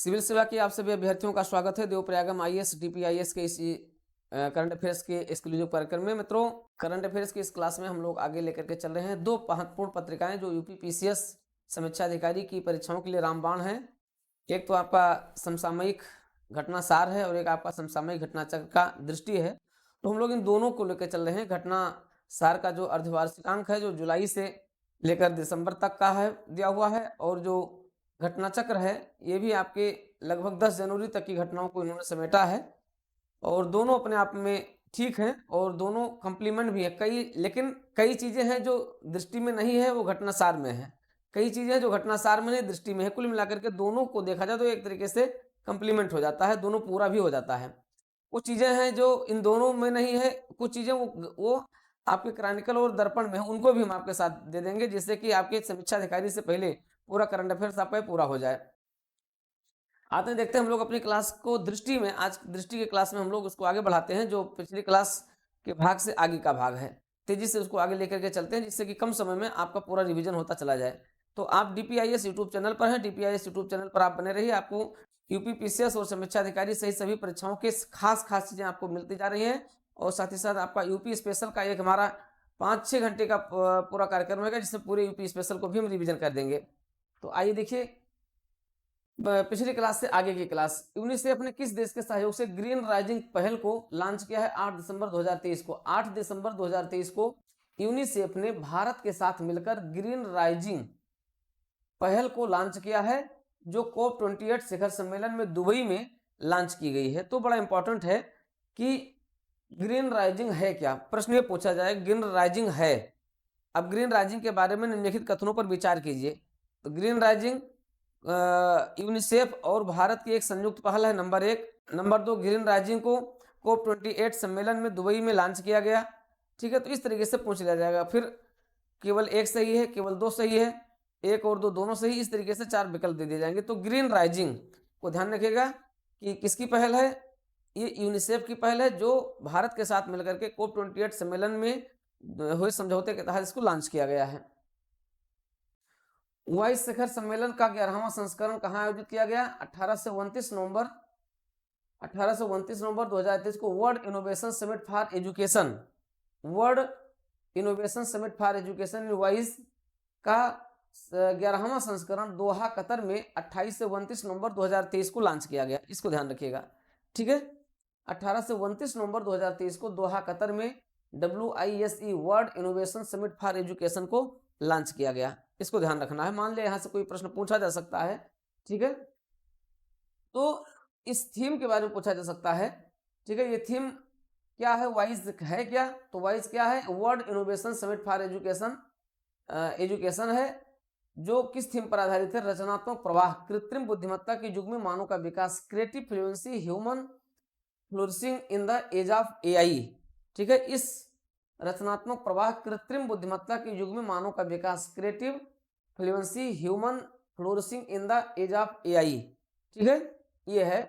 Civil सेवा की आप सभी अभ्यर्थियों का स्वागत है देवप्रयागम आईएएस डीपीआईएस के इस करंट अफेयर्स के एक्सक्लूसिव कार्यक्रम में। मित्रों, करंट अफेयर्स की इस क्लास में हम लोग आगे लेकर के चल रहे हैं दो महत्वपूर्ण पत्रिकाएं जो यूपी पीसीएस समीक्षा अधिकारी की परीक्षाओं के लिए रामबाण है। एक तो आपका समसामयिक घटना सार है और एक आपका समसामयिक घटना चक्र का दृष्टि है। तो हम लोग इन दोनों को लेकर चल रहे हैं। घटना सार का जो अर्धवार्षिकांक है जो जुलाई से लेकर दिसंबर तक का है दिया हुआ है, और जो घटना चक्र है ये भी आपके लगभग 10 जनवरी तक की घटनाओं को इन्होंने समेटा है। और दोनों अपने आप में ठीक हैं और दोनों कंप्लीमेंट भी है लेकिन कई चीजें हैं जो दृष्टि में नहीं है वो घटना सार में है, कई चीजें जो घटना सार में है दृष्टि में है। कुल मिलाकर के दोनों को देखा जाए तो एक तरीके से कंप्लीमेंट हो जाता है, दोनों पूरा भी हो जाता है। कुछ चीजें हैं जो इन दोनों में नहीं है, कुछ चीजें वो आपके क्रॉनिकल और दर्पण में है, उनको भी हम आपके साथ दे देंगे जिससे कि आपके समीक्षा अधिकारी से पहले पूरा करंट अफेयर्स आपका पूरा हो जाए। आते हैं, देखते हैं हम लोग अपनी क्लास को दृष्टि में, आज दृष्टि के क्लास में हम लोग उसको आगे बढ़ाते हैं जो पिछली क्लास के भाग से आगे का भाग है। तेजी से उसको आगे लेकर के चलते हैं जिससे कि कम समय में आपका पूरा रिवीजन होता चला जाए। तो आप डीपीआईएस यूट्यूब चैनल पर हैं, डीपीआईएस यूट्यूब चैनल पर आप बने रहिए। आपको यूपी पीसीएस और समीक्षा अधिकारी सहित सभी परीक्षाओं के खास चीजें आपको मिलती जा रही हैं। और साथ ही साथ आपका यूपी स्पेशल का एक हमारा 5-6 घंटे का पूरा कार्यक्रम रहेगा जिसमें पूरे यूपी स्पेशल को भी हम रिवीजन कर देंगे। तो आइए देखिए पिछली क्लास से आगे की क्लास। यूनिसेफ ने किस देश के सहयोग से ग्रीन राइजिंग पहल को लॉन्च किया है? 8 दिसंबर 2023 को। 8 दिसंबर 2023 को यूनिसेफ ने भारत के साथ मिलकर ग्रीन राइजिंग पहल को लॉन्च किया है जो COP28 शिखर सम्मेलन में दुबई में लॉन्च की गई है। तो बड़ा इंपॉर्टेंट है कि ग्रीन राइजिंग है क्या, प्रश्न ये पूछा जाए ग्रीन राइजिंग है। अब ग्रीन राइजिंग के बारे में निम्नलिखित कथनों पर विचार कीजिए। तो ग्रीन राइजिंग यूनिसेफ और भारत की एक संयुक्त पहल है, नंबर 1। नंबर 2, ग्रीन राइजिंग को COP28 सम्मेलन में दुबई में लॉन्च किया गया। ठीक है, तो इस तरीके से पूछ लिया जाएगा। फिर केवल एक सही है, केवल 2 सही है, 1 और 2 दोनों सही, इस तरीके से 4 विकल्प दे दिए जाएंगे। तो ग्रीन राइजिंग को ध्यान रखिएगा कि किसकी पहल है, ये यूनिसेफ की पहल है जो भारत के साथ मिलकर के COP28 सम्मेलन में हुए समझौते के तहत इसको लॉन्च किया गया है। वाइस शिखर सम्मेलन का 11वां संस्करण कहाँ आयोजित किया गया? 1829 नवंबर 2023 को world innovation summit for education, world innovation summit for education vice का 11वां संस्करण दोहा कतर में 28 से 29 नवंबर 2023 को लॉन्च किया गया। इसको ध्यान रखिएगा, ठीक है। 18 से 29 नवंबर 2023 को दोहा कतर में WISE world innovation summit for education को लॉन्च किया गया। इसको ध्यान रखना है, मान लिया यहां से कोई प्रश्न पूछा जा सकता है, ठीक है। तो इस थीम के बारे में पूछा जा सकता है, ठीक है। ये थीम क्या है, वाइज है क्या? तो वाइज क्या है? World innovation summit for education, education है जो किस थीम पर आधारित है? रचनात्मक प्रवाह, कृत्रिम बुद्धिमत्ता के युग में मानव का विकास, creative fluency, human flourishing in the age of AI। ठीक है, इस रचनात्मक प्रवाह, कृत्रिम बुद्धिमत्ता के युग में मानव का विकास, creative fluency, human flourishing in the age of AI, ठीक है। ये है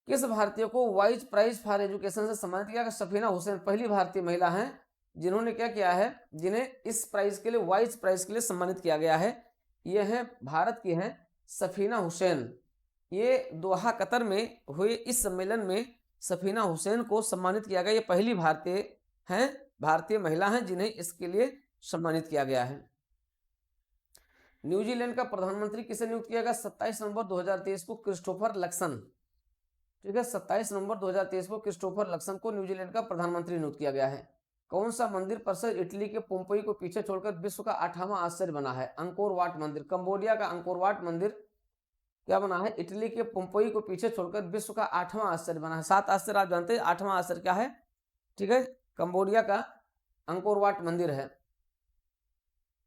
किस भारतीय को वाइज प्राइज फॉर एजुकेशन से सम्मानित किया? सफीना हुसैन पहली भारतीय महिला हैं जिन्होंने क्या किया है, जिन्हें इस प्राइज के लिए, वाइज प्राइज के लिए सम्मानित किया गया है। ये है भारत की हैं सफीना हुसैन। ये दोहा कतर में हुए इस सम्मेलन में सफीना हुसैन को सम्मानित किया गया। ये पहली भारतीय हैं, भारतीय महिला हैं जिन्हें इसके लिए सम्मानित किया गया है। न्यूजीलैंड का प्रधानमंत्री किसे नियुक्त किया गया? 27 नवंबर 2023 को क्रिस्टोफर लक्सन, ठीक है। 27 नवंबर 2023 को क्रिस्टोफर लक्सन को न्यूजीलैंड का प्रधानमंत्री नियुक्त किया गया है। कौन सा मंदिर परिसर इटली के पोम्पेई को पीछे छोड़कर विश्व का 8वां आश्चर्य बना है? अंकोर वाट मंदिर। कंबोडिया का अंकोर वाट मंदिर क्या बना है? इटली के पोम्पेई को पीछे छोड़कर विश्व का 8वां आश्चर्य बना है। 7 आश्चर्य आप जानते हैं, 8वां आश्चर्य क्या है? ठीक है, कंबोडिया का अंकोर वाट मंदिर है।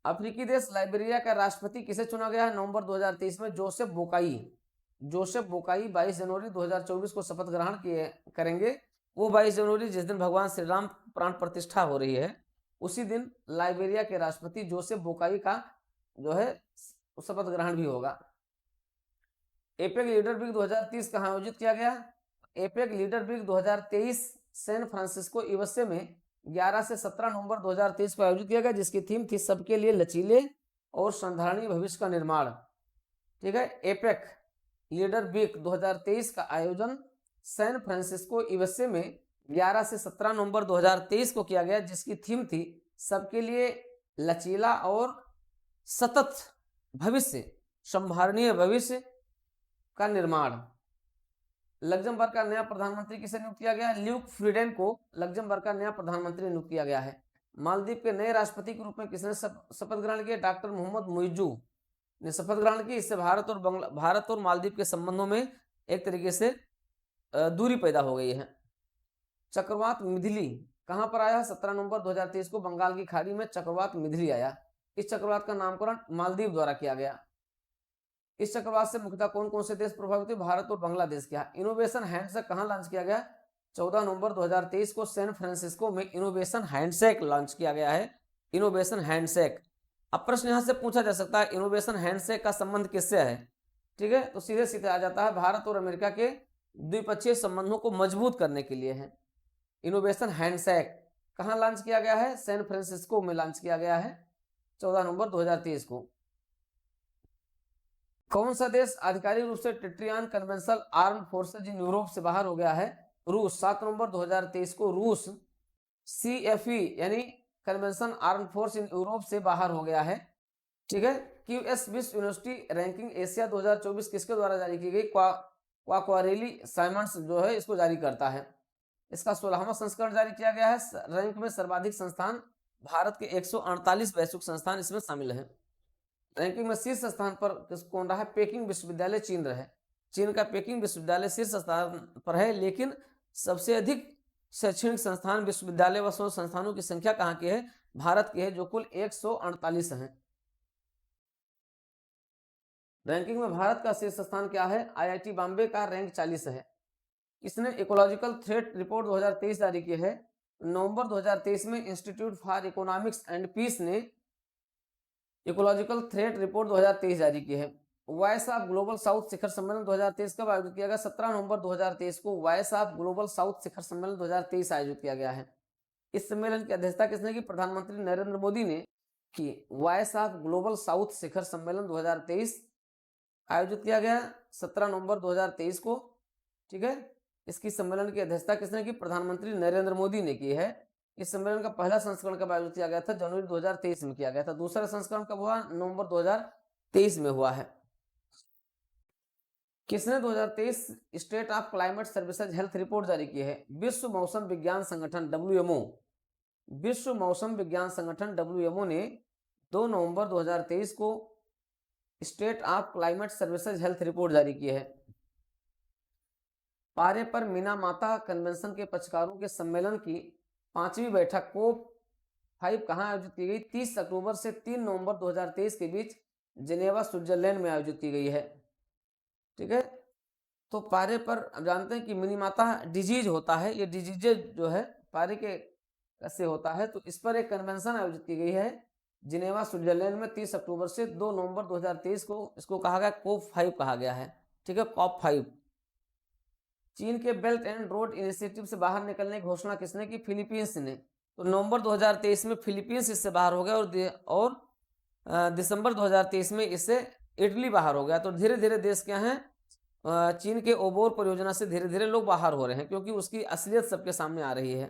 अफ्रीकी देश लाइबेरिया का राष्ट्रपति किसे चुना गया है नवंबर 2023 में? जोसेफ बोकाई। जोसेफ बोकाई 22 जनवरी 2024 को शपथ ग्रहण करेंगे। वो 22 जनवरी जिस दिन भगवान श्री राम प्राण प्रतिष्ठा हो रही है, उसी दिन लाइबेरिया के राष्ट्रपति जोसेफ बोकाई का जो है शपथ ग्रहण भी होगा। एपेक लीडर वीक 2030 कहाँ आयोजित किया गया? APEC leader week 2023 San Francisco USA में 11 से 17 नवंबर 2023 को आयोजित किया गया, जिसकी थीम थी सबके लिए लचीले और संधारणीय भविष्य का निर्माण। ठीक है, एपेक लीडर वीक 2023 का आयोजन सैन फ्रांसिस्को यूएसए में 11 से 17 नवंबर 2023 को किया गया, जिसकी थीम थी सबके लिए लचीला और सतत भविष्य, संभावनीय भविष्य का निर्माण। लग्जमबर्ग का नया प्रधानमंत्री किसे नियुक्त किया गया? ल्यूक फ्रीडेन को लग्जमबर्ग का नया प्रधानमंत्री नियुक्त किया गया है। मालदीव के नए राष्ट्रपति के रूप में किसने शपथ ग्रहण किया? डॉक्टर मोहम्मद मुइज्जू ने शपथ ग्रहण की। इससे भारत और मालदीव के संबंधों में एक तरीके से दूरी पैदा हो गई है। चक्रवात मिथिली कहां पर आया? 17 नवंबर 2023 को बंगाल की खाड़ी में चक्रवात मिथिली आया। इस चक्रवात का नामकरण मालदीव द्वारा किया गया। इस चक्रवात से मुख्यतः कौन कौन से देश प्रभावित हुए? भारत और बांग्लादेश किया। इनोवेशन हैंडशेक कहां लॉन्च किया गया? 14 नवंबर 2023 को सैन फ्रांसिस्को में इनोवेशन हैंडशेक लॉन्च किया गया है। Innovation handshake. अब प्रश्न यहां से पूछा जा सकता है इनोवेशन हैंडशेक का संबंध किससे है? ठीक है, तो सीधे सीधे आ जाता है भारत और अमेरिका के द्विपक्षीय संबंधों को मजबूत करने के लिए है। इनोवेशन हैंडशेक कहां लॉन्च किया गया है? सैन फ्रांसिस्को में लॉन्च किया गया है 14 नवंबर 2023 को। कौन सा देश आधिकारिक रूप से treaty on conventional arm forces in Europe से बाहर हो गया है? रूस। 7 नवंबर 2023 को रूस CFE यानी convention arm force in Europe से बाहर हो गया है। ठीक है। QS विश्व यूनिवर्सिटी रैंकिंग एशिया 2024 किसके द्वारा जारी की गई? क्वाक्वारेली साइमंड्स जो है इसको जारी करता है। इसका 16वां संस्करण जारी किया गया है। रैंक में सर्वाधिक संस्थान भारत के 148 वैश्विक संस्थान इसमें शामिल हैं। रैंकिंग में शीर्ष स्थान पर कौन रहा है? पेकिंग विश्वविद्यालय चीन रहे। चीन का पेकिंग विश्वविद्यालय शीर्ष स्थान पर है, लेकिन सबसे अधिक शैक्षणिक संस्थान विश्वविद्यालय व शोध संस्थानों की संख्या कहाँ की है? भारत की है, जो कुल 148 है। रैंकिंग में भारत का शीर्ष स्थान क्या है? IIT बॉम्बे का रैंक 40 है। इसने इकोलॉजिकल थ्रेट रिपोर्ट 2023 जारी की है। नवंबर 2023 में Institute for Economics and Peace ने इकोलॉजिकल थ्रेट रिपोर्ट 2023 जारी की है। वॉइस ऑफ ग्लोबल साउथ शिखर सम्मेलन 2023 कब आयोजित किया गया? 17 नवंबर 2023 को वॉइस ऑफ ग्लोबल साउथ शिखर सम्मेलन 2023 आयोजित किया गया है। इस सम्मेलन की अध्यक्षता किसने की? प्रधानमंत्री नरेंद्र मोदी ने की। वॉइस ऑफ ग्लोबल साउथ शिखर सम्मेलन 2023 आयोजित किया गया 17 नवंबर 2023 को। ठीक है, इसकी सम्मेलन की अध्यक्षता किसने की? प्रधानमंत्री नरेंद्र मोदी ने की है। इस सम्मेलन का पहला संस्करण कब आयोजित किया गया था? जनवरी 2023 में किया गया था। दूसरा संस्करण कब हुआ? नवंबर 2023 में हुआ है। किसने 2023 state of climate services health report जारी की है? विश्व मौसम विज्ञान संगठन WMO। विश्व मौसम विज्ञान संगठन WMO ने 2 नवंबर 2023 को state of climate services health report जारी की है। पारे पर मिनामाता कन्वेंशन के पक्षकारों के सम्मेलन की 5वीं बैठक COP5 कहां आयोजित की गई? 30 अक्टूबर से 3 नवंबर 2023 के बीच जिनेवा स्विट्जरलैंड में आयोजित की गई है। ठीक है, तो पारे पर जानते हैं कि मिनीमाता डिजीज होता है, ये डिजीज जो है पारे के से होता है, तो इस पर एक कन्वेंशन आयोजित की गई है जिनेवा स्विट्जरलैंड में 30 अक्टूबर से 2 नवंबर 2023 को। इसको कहा गया COP5 कहा गया है। ठीक है, COP5। चीन के बेल्ट एंड रोड इनिशिएटिव से बाहर निकलने की घोषणा किसने की? फिलीपींस ने। तो नवंबर 2023 में फिलीपींस इससे बाहर हो गया और दिसंबर 2023 में इससे इटली बाहर हो गया। तो धीरे धीरे देश क्या है, चीन के ओबोर परियोजना से धीरे धीरे लोग बाहर हो रहे हैं, क्योंकि उसकी असलियत सबके सामने आ रही है।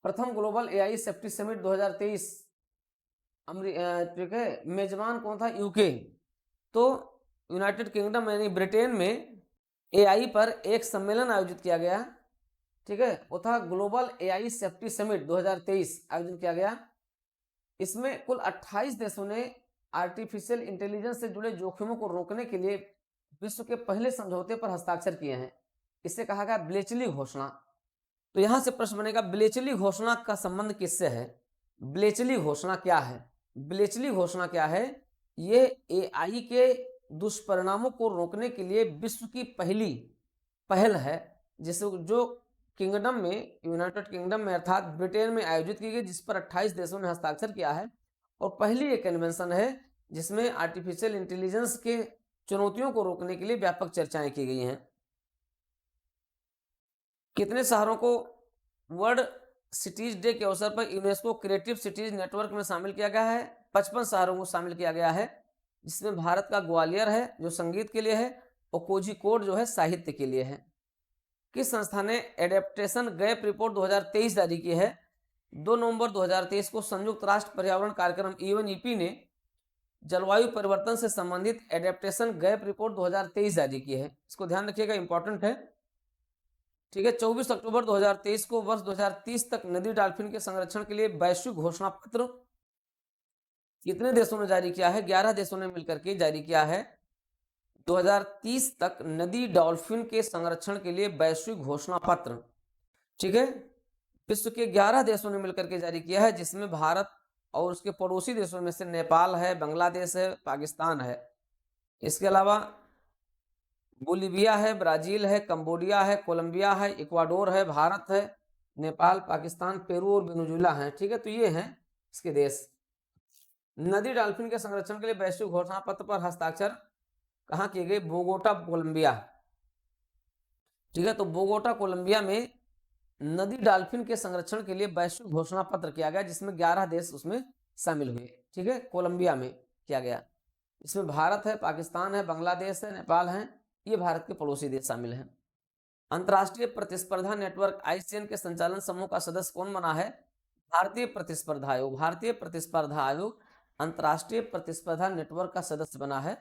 प्रथम ग्लोबल AI सेफ्टी समिट 2023 ठीक है, मेजबान कौन था? यूके। तो यूनाइटेड किंगडम यानी ब्रिटेन में AI पर एक सम्मेलन आयोजित किया गया। ठीक है, वो था ग्लोबल AI सेफ्टी समिट 2023 आयोजन किया गया। इसमें कुल 28 देशों ने आर्टिफिशियल इंटेलिजेंस से जुड़े जोखिमों को रोकने के लिए विश्व के पहले समझौते पर हस्ताक्षर किए हैं। इसे कहा गया ब्लेचली घोषणा। तो यहां से प्रश्न बनेगा ब्लेचली घोषणा का संबंध किससे है? ब्लेचली घोषणा क्या है? ब्लेचली घोषणा क्या है? ये AI के दुष्परिणामों को रोकने के लिए विश्व की पहल है, जो किंगडम में, यूनाइटेड किंगडम में अर्थात ब्रिटेन में आयोजित की गई, जिस पर 28 देशों ने हस्ताक्षर किया है। और पहली एक कन्वेंशन है जिसमें आर्टिफिशियल इंटेलिजेंस के चुनौतियों को रोकने के लिए व्यापक चर्चाएं की गई हैं। कितने शहरों को वर्ल्ड सिटीज डे के अवसर पर यूनेस्को क्रिएटिव सिटीज नेटवर्क में शामिल किया गया है? 55 शहरों को शामिल किया गया है। जिसमें भारत का ग्वालियर है जो संगीत के लिए है, और कोझिकोड जो है साहित्य के लिए है। किस संस्था ने एडेप्टेशन गैप रिपोर्ट 2023 जारी की है? 2 नवंबर 2023 को संयुक्त राष्ट्र पर्यावरण कार्यक्रम यूएनईपी ने जलवायु परिवर्तन से संबंधित एडेप्टेशन गैप रिपोर्ट 2023 जारी की है। इसको ध्यान रखिएगा, इंपॉर्टेंट है। ठीक है, 24 अक्टूबर 2023 को वर्ष 2030 तक नदी डॉल्फिन के संरक्षण के लिए वैश्विक घोषणा पत्र कितने देशों ने जारी किया है? 11 देशों ने मिलकर के जारी किया है। 2030 तक नदी डॉल्फिन के संरक्षण के लिए वैश्विक घोषणा पत्र। ठीक है, विश्व के 11 देशों ने मिलकर के जारी किया है, जिसमें भारत और उसके पड़ोसी देशों में से नेपाल है, बांग्लादेश है, पाकिस्तान है। इसके अलावा बोलीविया है, ब्राजील है, कंबोडिया है, कोलंबिया है, इक्वाडोर है, भारत है, नेपाल, पाकिस्तान, पेरू और वेनेजुएला है। ठीक है, तो ये हैं इसके देश। नदी डॉल्फिन के संरक्षण के लिए वैश्विक घोषणा पत्र पर हस्ताक्षर कहाँ किए गए? Bogota, Colombia. ठीक है, तो बोगोटा, कोलंबिया में नदी डॉल्फिन के संरक्षण के लिए वैश्विक घोषणा पत्र किया गया, जिसमें 11 देश उसमें शामिल हुए। ठीक है, कोलंबिया में किया गया। इसमें भारत है, पाकिस्तान है, बांग्लादेश है, नेपाल है, ये भारत के पड़ोसी देश शामिल हैं। अंतर्राष्ट्रीय प्रतिस्पर्धा नेटवर्क आईसीएन के संचालन समूह का सदस्य कौन बना है? भारतीय प्रतिस्पर्धा आयोग। भारतीय प्रतिस्पर्धा आयोग अंतर्राष्ट्रीय प्रतिस्पर्धा नेटवर्क का सदस्य बना है।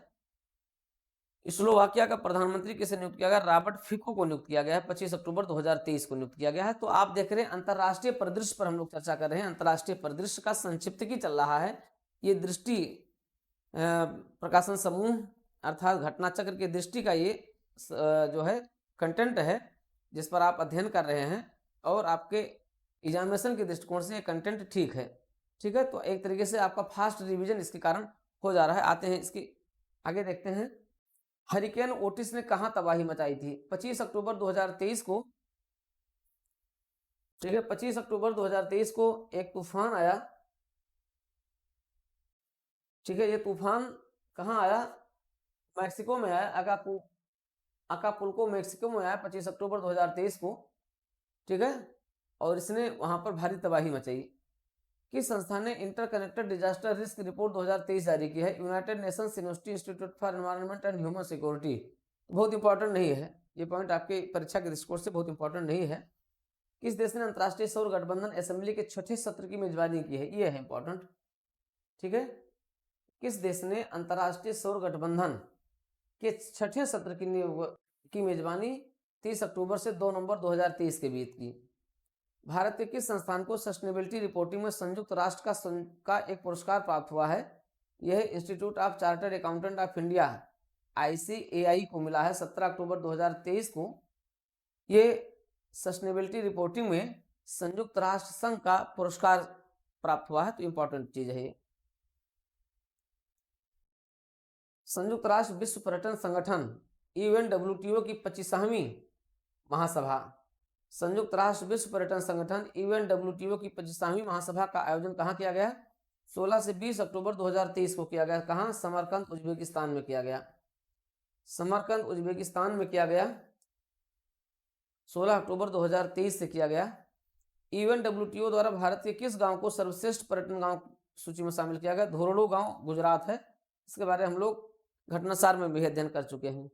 स्लोवाकिया का प्रधानमंत्री किसे नियुक्त किया गया? रॉबर्ट फिको को नियुक्त किया गया है। 25 अक्टूबर 2023 को नियुक्त किया गया है। तो आप देख रहे हैं अंतर्राष्ट्रीय परिदृश्य पर हम लोग चर्चा कर रहे हैं। अंतर्राष्ट्रीय परिदृश्य का संक्षिप्त की चल रहा है। ये दृष्टि प्रकाशन समूह अर्थात घटना चक्र की दृष्टि का ये जो है कंटेंट है, जिस पर आप अध्ययन कर रहे हैं, और आपके एग्जामिनेशन के दृष्टिकोण से ये कंटेंट ठीक है। ठीक है, तो एक तरीके से आपका फास्ट रिवीजन इसके कारण हो जा रहा है। आते हैं इसके आगे, देखते हैं हरिकेन ओटिस ने कहां तबाही मचाई थी? 25 अक्टूबर 2023 को। ठीक है, 25 अक्टूबर 2023 को एक तूफान आया। ठीक है, ये तूफान कहां आया? मैक्सिको में आया। अकापुल्को मैक्सिको में आया 25 अक्टूबर 2023 को। ठीक है, और इसने वहां पर भारी तबाही मचाई। किस संस्था ने इंटरकनेक्टेड डिजास्टर रिस्क रिपोर्ट 2023 जारी की है? United Nations university institute for environment and human security. बहुत इंपॉर्टेंट नहीं है ये पॉइंट, आपके परीक्षा के दृष्टिकोण से बहुत इंपॉर्टेंट नहीं है। किस देश ने अंतर्राष्ट्रीय सौर गठबंधन असेंबली के छठे सत्र की मेजबानी की है? ये है इंपॉर्टेंट। ठीक है, किस देश ने अंतर्राष्ट्रीय सौर गठबंधन के छठे सत्र की मेजबानी 30 अक्टूबर से 2 नवंबर 2023 के बीच की? भारत के किस संस्थान को सस्टेनेबिलिटी रिपोर्टिंग में संयुक्त राष्ट्र का एक पुरस्कार प्राप्त हुआ है? यह institute of chartered accountant of India ICAI को मिला है 17 अक्टूबर 2023 को। ये सस्टेनेबिलिटी रिपोर्टिंग में संयुक्त राष्ट्र संघ का पुरस्कार प्राप्त हुआ है, तो इंपॉर्टेंट चीज है ये। संयुक्त राष्ट्र विश्व पर्यटन संगठन UNWTO की 25वीं महासभा। संयुक्त राष्ट्र विश्व पर्यटन संगठन UNWTO की 25वीं महासभा का आयोजन कहाँ किया गया? 16 से 20 अक्टूबर 2023 को किया गया। कहाँ? समरकंद, उज्बेकिस्तान में किया गया। समरकंद, उज्बेकिस्तान में किया गया। 16 अक्टूबर 2023 से किया गया। UNWTO द्वारा भारत के किस गांव को सर्वश्रेष्ठ पर्यटन गांव सूची में शामिल किया गया? धोरडो गांव गुजरात है। इसके बारे में हम लोग घटनासार में भी अध्ययन कर चुके हैं।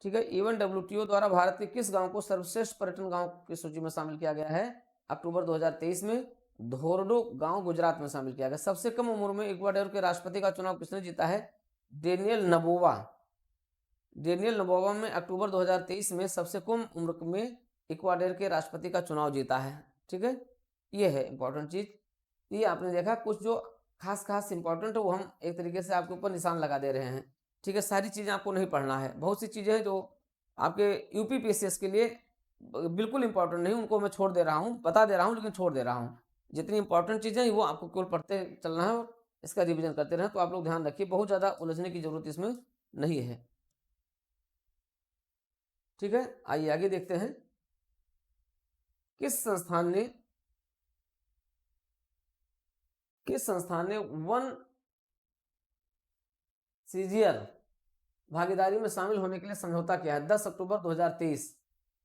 ठीक है, UNWTO द्वारा भारत के किस गांव को सर्वश्रेष्ठ पर्यटन गांव की सूची में शामिल किया गया है? अक्टूबर 2023 में धोरडो गांव गुजरात में शामिल किया गया। सबसे कम उम्र में इक्वाडोर के राष्ट्रपति का चुनाव किसने जीता है? डेनियल नबोवा। डेनियल नबोवा में अक्टूबर 2023 में सबसे कम उम्र में इक्वाडोर के राष्ट्रपति का चुनाव जीता है। ठीक है, ये है इंपॉर्टेंट चीज। ये आपने देखा, कुछ जो खास इंपॉर्टेंट है वो हम एक तरीके से आपके ऊपर निशान लगा दे रहे हैं। ठीक है, सारी चीजें आपको नहीं पढ़ना है। बहुत सी चीजें हैं जो आपके UPPSC के लिए बिल्कुल इंपॉर्टेंट नहीं, उनको मैं छोड़ दे रहा हूँ, बता दे रहा हूँ, लेकिन छोड़ दे रहा हूँ। जितनी इंपॉर्टेंट चीजें हैं वो आपको केवल पढ़ते चलना है और इसका रिविजन करते रहें। तो आप लोग ध्यान रखिए, बहुत ज्यादा उलझने की जरूरत इसमें नहीं है। ठीक है, आइए आगे देखते हैं। किस संस्थान ने वन सीजियर भागीदारी में शामिल होने के लिए समझौता किया है? 10 अक्टूबर 2023।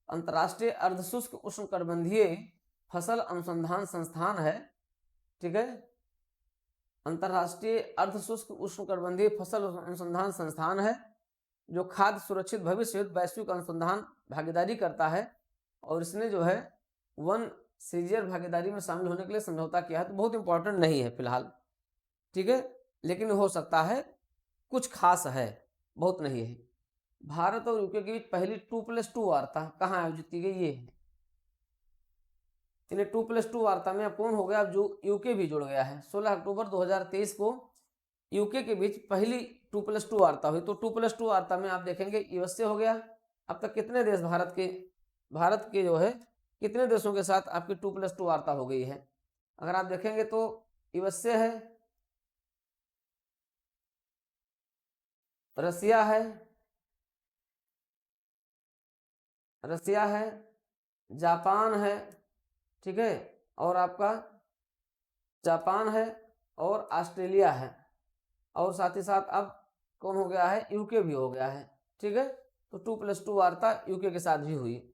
अंतर्राष्ट्रीय अर्धशुष्क उष्णकटिबंधीय फसल अनुसंधान संस्थान है। ठीक है, अंतर्राष्ट्रीय अर्धशुष्क उष्णकटिबंधीय फसल अनुसंधान संस्थान है जो खाद्य सुरक्षित भविष्य वैश्विक अनुसंधान भागीदारी करता है, और इसने जो है वन सीजियर भागीदारी में शामिल होने के लिए समझौता किया है। तो बहुत इंपॉर्टेंट नहीं है फिलहाल, ठीक है, लेकिन हो सकता है कुछ खास है, बहुत नहीं है। भारत और यूके के बीच पहली 2+2 वार्ता कहाँ आयोजित की गई, ये है। इन्हें 2+2 वार्ता में अब कौन हो गया, अब जो यूके भी जुड़ गया है। 16 अक्टूबर 2023 को यूके के बीच पहली 2+2 वार्ता हुई। तो 2+2 वार्ता में आप देखेंगे यूएसए हो गया। अब तक कितने देश भारत के जो है कितने देशों के साथ आपकी 2+2 वार्ता हो गई है। अगर आप देखेंगे तो यूएसए है, रसिया है, जापान है, ठीक है, और आपका जापान है और ऑस्ट्रेलिया है, और साथ ही साथ अब कौन हो गया है, यूके भी हो गया है, ठीक है। तो 2+2 वार्ता यूके के साथ भी हुई।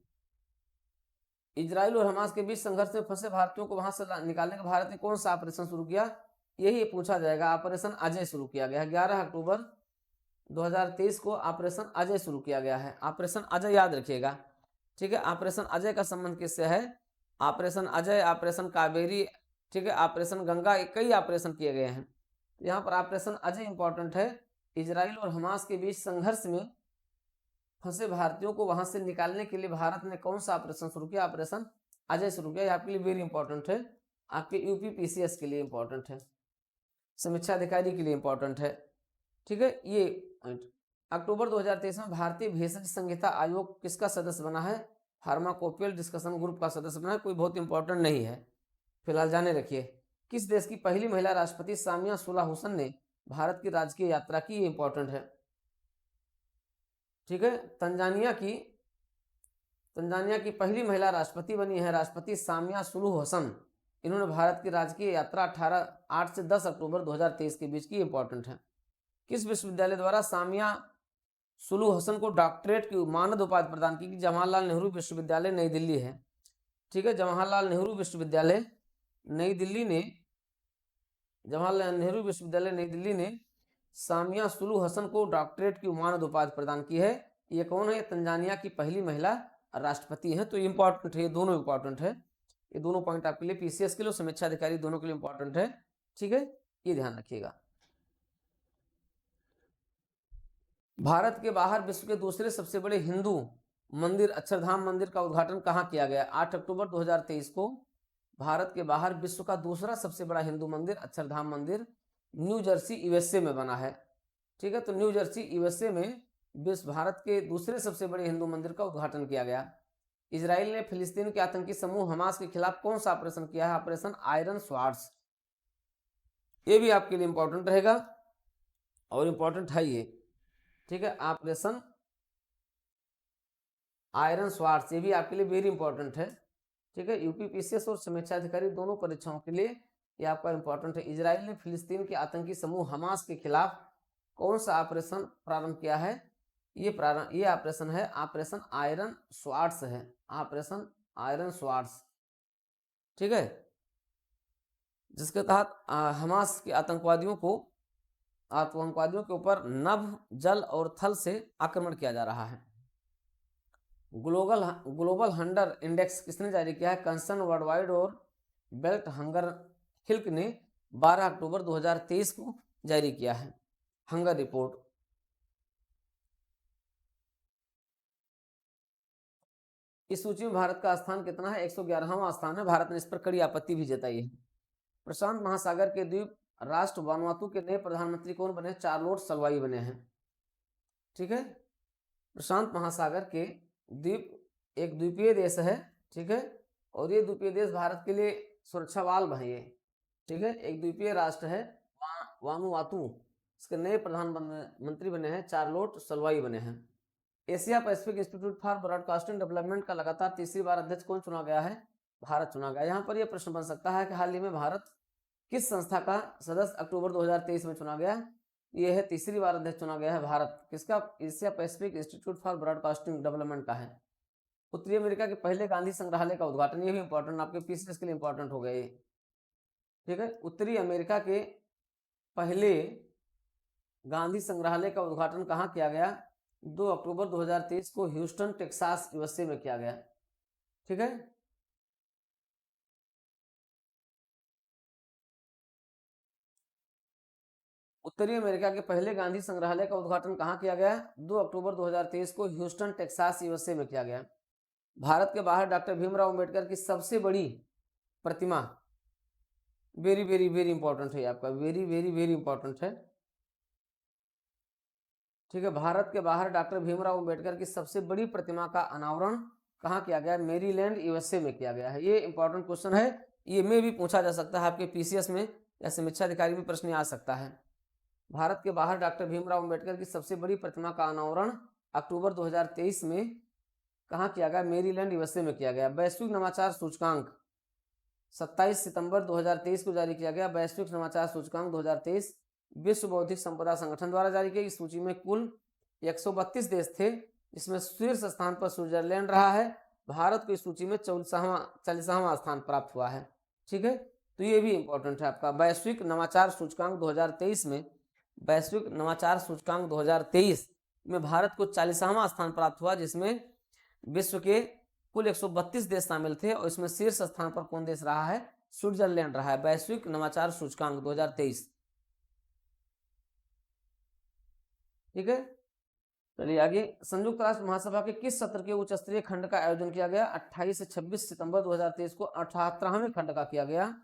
इजराइल और हमास के बीच संघर्ष में फंसे भारतीयों को वहां से निकालने का भारत ने कौन सा ऑपरेशन शुरू किया, यही पूछा जाएगा। ऑपरेशन अजय शुरू किया गया है। 11 अक्टूबर 2023 को ऑपरेशन अजय शुरू किया गया है। ऑपरेशन अजय याद रखिएगा, ठीक है। ऑपरेशन अजय का संबंध किससे है, ऑपरेशन अजय, ऑपरेशन कावेरी, ठीक है, ऑपरेशन गंगा, कई ऑपरेशन किए गए हैं। तो यहाँ पर ऑपरेशन अजय इंपॉर्टेंट है। इजराइल और हमास के बीच संघर्ष में फंसे भारतीयों को वहां से निकालने के लिए भारत ने कौन सा ऑपरेशन शुरू किया, ऑपरेशन अजय शुरू किया। आपके लिए वेरी इंपॉर्टेंट है, आपके यूपीपीसीएस के लिए इंपॉर्टेंट है, समीक्षा अधिकारी के लिए इंपॉर्टेंट है, ठीक है। ये अक्टूबर 2023 में भारतीय भेषज संहिता आयोग किसका सदस्य बना है, फार्माकोपियल डिस्कशन ग्रुप का सदस्य बना है। कोई बहुत इंपॉर्टेंट नहीं है फिलहाल, जाने रखिए। किस देश की पहली महिला राष्ट्रपति सामिया सुलह हुसैन ने भारत की राजकीय यात्रा की, ये इंपॉर्टेंट है, ठीक है। तंजानिया की पहली महिला राष्ट्रपति बनी है राष्ट्रपति सामिया सुलह हुसैन। इन्होंने भारत की राजकीय यात्रा 8 से 10 अक्टूबर 2023 के बीच की, इंपॉर्टेंट है। किस विश्वविद्यालय द्वारा सामिया सुलह हुसैन को डॉक्टरेट की मानद उपाधि प्रदान की? जवाहरलाल नेहरू विश्वविद्यालय नई दिल्ली है, ठीक है। जवाहरलाल नेहरू विश्वविद्यालय नई दिल्ली ने सामिया सुलह हुसैन को डॉक्टरेट की मानद उपाधि प्रदान की है। ये कौन है, तंजानिया की पहली महिला राष्ट्रपति है। तो इंपॉर्टेंट है, ये दोनों इंपॉर्टेंट है। ये दोनों पॉइंट आपके लिए पीसीएस के लिए, समीक्षा अधिकारी दोनों के लिए इंपॉर्टेंट है, ठीक है, ये ध्यान रखिएगा। भारत के बाहर विश्व के दूसरे सबसे बड़े हिंदू मंदिर अक्षरधाम मंदिर का उद्घाटन कहाँ किया गया? 8 अक्टूबर 2023 को भारत के बाहर विश्व का दूसरा सबसे बड़ा हिंदू मंदिर अक्षरधाम मंदिर न्यू जर्सी यूएसए में बना है, ठीक है। तो न्यू जर्सी यूएसए में विश्व भारत के दूसरे सबसे बड़े हिंदू मंदिर का उद्घाटन किया गया। इजराइल ने फिलिस्तीन के आतंकी समूह हमास के खिलाफ कौन सा ऑपरेशन किया है? Operation iron swords. ये भी आपके लिए इंपॉर्टेंट रहेगा और इंपॉर्टेंट है ये, ठीक है। ऑपरेशन आयरन स्वार्ड्स, ये भी आपके लिए वेरी इंपॉर्टेंट है, ठीक है। यूपीपीसीएस और समीक्षा अधिकारी दोनों परीक्षाओं के लिए ये आपका इंपॉर्टेंट है। इजराइल ने फिलिस्तीन के आतंकी समूह हमास के खिलाफ कौन सा ऑपरेशन प्रारंभ किया है? ये ऑपरेशन है ऑपरेशन आयरन स्वार्ड्स है, ऑपरेशन आयरन स्वार्ड्स, ठीक है, जिसके तहत हमास के आतंकवादियों के ऊपर नभ, जल और थल से आक्रमण किया जा रहा है। ग्लोबल हंगर इंडेक्स किसने जारी किया है? कंसर्न वर्ल्डवाइड और बेल्ट हंगर हिल्क ने 12 अक्टूबर 2023 को जारी किया है हंगर रिपोर्ट। इस सूची में भारत का स्थान कितना है? 111वां स्थान है। भारत ने इस पर कड़ी आपत्ति भी जताई है। प्रशांत महासागर के द्वीप राष्ट्र वानुआतू के नए प्रधानमंत्री कौन बने? चार्लोट सलवाई बने हैं, ठीक है। प्रशांत महासागर के द्वीप एक द्वीपीय देश है, ठीक है, और ये द्वीपीय देश भारत के लिए सुरक्षा वाल्व है ये, ठीक है। एक द्वीपीय राष्ट्र है वानुआतू, इसके नए प्रधानमंत्री बने हैं चार्लोट सलवाई बने हैं। Asia Pacific institute for broadcasting development का लगातार तीसरी बार अध्यक्ष कौन चुना गया है? भारत चुना गया। यहाँ पर यह प्रश्न बन सकता है कि हाल ही में भारत किस संस्था का सदस्य अक्टूबर 2023 में चुना गया? यह है तीसरी बार अध्यक्ष चुना गया है भारत। किसका? Asia Pacific institute for broadcasting development का है। उत्तरी अमेरिका के पहले गांधी संग्रहालय का उद्घाटन, ये भी इंपॉर्टेंट, आपके पीसीएस के लिए इंपॉर्टेंट हो गए, ठीक है। उत्तरी अमेरिका के पहले गांधी संग्रहालय का उद्घाटन कहाँ किया गया? 2 अक्टूबर 2023 को ह्यूस्टन टेक्सास यूएसए में किया गया। ठीक है, उत्तरी अमेरिका के पहले गांधी संग्रहालय का उद्घाटन कहाँ किया गया? 2 अक्टूबर 2023 को ह्यूस्टन टेक्सास यूएसए में किया गया। भारत के बाहर डॉक्टर भीमराव अंबेडकर की सबसे बड़ी प्रतिमा, वेरी वेरी वेरी इंपॉर्टेंट है आपका, वेरी वेरी वेरी इंपॉर्टेंट है। ठीक है, भारत के बाहर डॉक्टर भीमराव अंबेडकर की सबसे बड़ी प्रतिमा का अनावरण कहाँ किया गया? मेरीलैंड यूएसए में किया गया है। ये इंपॉर्टेंट क्वेश्चन है, ये में भी पूछा जा सकता है आपके पीसीएस में या समीक्षा अधिकारी में प्रश्न आ सकता है। भारत के बाहर डॉक्टर भीमराव अंबेडकर की सबसे बड़ी प्रतिमा का अनावरण अक्टूबर 2023 में कहाँ किया गया? मेरीलैंड यूएसए में किया गया। वैश्विक नवाचार सूचकांक 27 सितंबर 2023 को जारी किया गया। वैश्विक नवाचार सूचकांक 2023 विश्व बौद्धिक संपदा संगठन द्वारा जारी किया। इस सूची में कुल 132 देश थे, इसमें शीर्ष स्थान पर स्विट्जरलैंड रहा है। भारत को इस सूची में 40वां स्थान प्राप्त हुआ है। ठीक है, तो ये भी इंपॉर्टेंट है आपका। वैश्विक नवाचार सूचकांक 2023 में, वैश्विक नवाचार सूचकांक 2023 में भारत को 40वां स्थान प्राप्त हुआ, जिसमें विश्व के कुल 132 देश शामिल थे और इसमें शीर्ष स्थान पर कौन देश रहा है? स्विट्जरलैंड रहा है, वैश्विक नवाचार सूचकांक 2023। ठीक है, चलिए आगे। संयुक्त राष्ट्र महासभा के किस सत्र के उच्च स्तरीय खंड का आयोजन किया गया? 28 से 26 सितंबर 2023 को 78वें खंड का किया गया।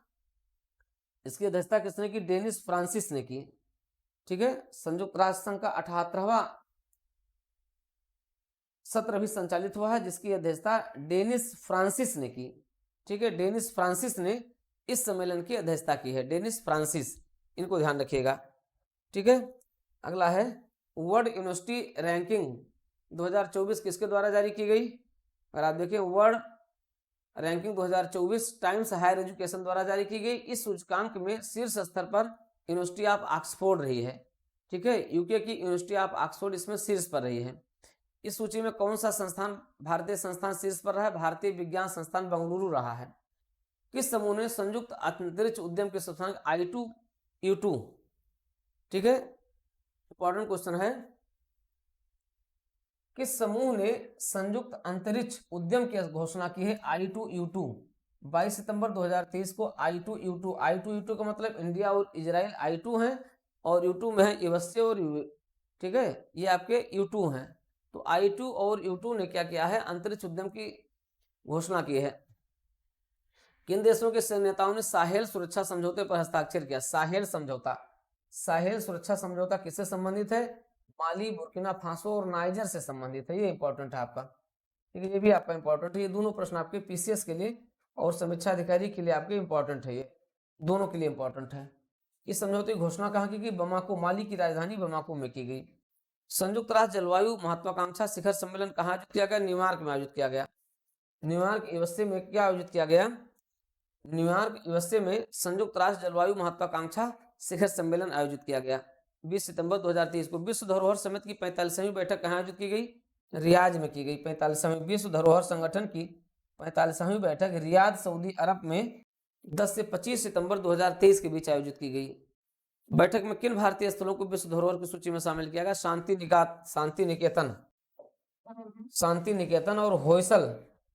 इसकी अध्यक्षता किसने की? डेनिस फ्रांसिस ने की। ठीक है, संयुक्त राष्ट्र संघ का 78वां सत्र भी संचालित हुआ है, जिसकी अध्यक्षता डेनिस फ्रांसिस ने की। ठीक है, डेनिस फ्रांसिस ने इस सम्मेलन की अध्यक्षता की है, डेनिस फ्रांसिस, इनको ध्यान रखिएगा। ठीक है, अगला है वर्ल्ड यूनिवर्सिटी रैंकिंग 2024 किसके द्वारा जारी की गई? और आप देखिए world ranking 2024 Times Higher Education द्वारा जारी की गई। इस सूचकांक में शीर्ष स्तर पर यूनिवर्सिटी ऑफ ऑक्सफोर्ड रही है। ठीक है, यूके की यूनिवर्सिटी ऑफ ऑक्सफोर्ड इसमें शीर्ष पर रही है। इस सूची में कौन सा संस्थान, भारतीय संस्थान शीर्ष पर रहा है? भारतीय विज्ञान संस्थान बेंगलुरु रहा है। किस समूह ने संयुक्त अंतरिक्ष उद्यम के सूचकांक I2U2? ठीक है, इंपॉर्टेंट क्वेश्चन है, किस समूह ने संयुक्त अंतरिक्ष उद्यम की घोषणा की है? I2U2 22 सितंबर 2023 को I2U2 का मतलब इंडिया और इजराइल I2 है, और U2 में है यूएसए और ठीक है, ये आपके U2 हैं। तो I2 और U2 ने क्या किया है? अंतरिक्ष उद्यम की घोषणा की है। किन देशों के नेताओं ने साहेल सुरक्षा समझौते पर हस्ताक्षर किया? साहेल समझौता, साहेल सुरक्षा समझौता किससे संबंधित है? माली, बुर्किना फासो और नाइजर से संबंधित है। ये इंपॉर्टेंट है आपका। ठीक है, ये भी आपका इंपॉर्टेंट है। ये दोनों प्रश्न आपके पीसीएस के लिए और समीक्षा अधिकारी के लिए आपके इंपॉर्टेंट है, ये दोनों के लिए इंपॉर्टेंट है। इस समझौते की घोषणा कहाँ की गई? बमाको, माली की राजधानी बमाको में की गई। संयुक्त राष्ट्र जलवायु महत्वाकांक्षा शिखर सम्मेलन कहाँ आयोजित किया गया? न्यूयॉर्क में आयोजित किया गया। न्यूयॉर्क यूएसए में क्या आयोजित किया गया? न्यूयॉर्क यूएसए में संयुक्त राष्ट्र जलवायु महत्वाकांक्षा शिखर सम्मेलन आयोजित किया गया 20 सितंबर 2023 को। विश्व धरोहर समिति की 45वीं बैठक कहाँ आयोजित की गई? रियाद में की गई। 45वीं विश्व धरोहर संगठन की 45वीं बैठक रियाद सऊदी अरब में 10 से 25 सितंबर 2023 के बीच आयोजित की गई। बैठक में किन भारतीय स्थलों को विश्व धरोहर की सूची में शामिल किया गया? शांति निकेतन और होयसल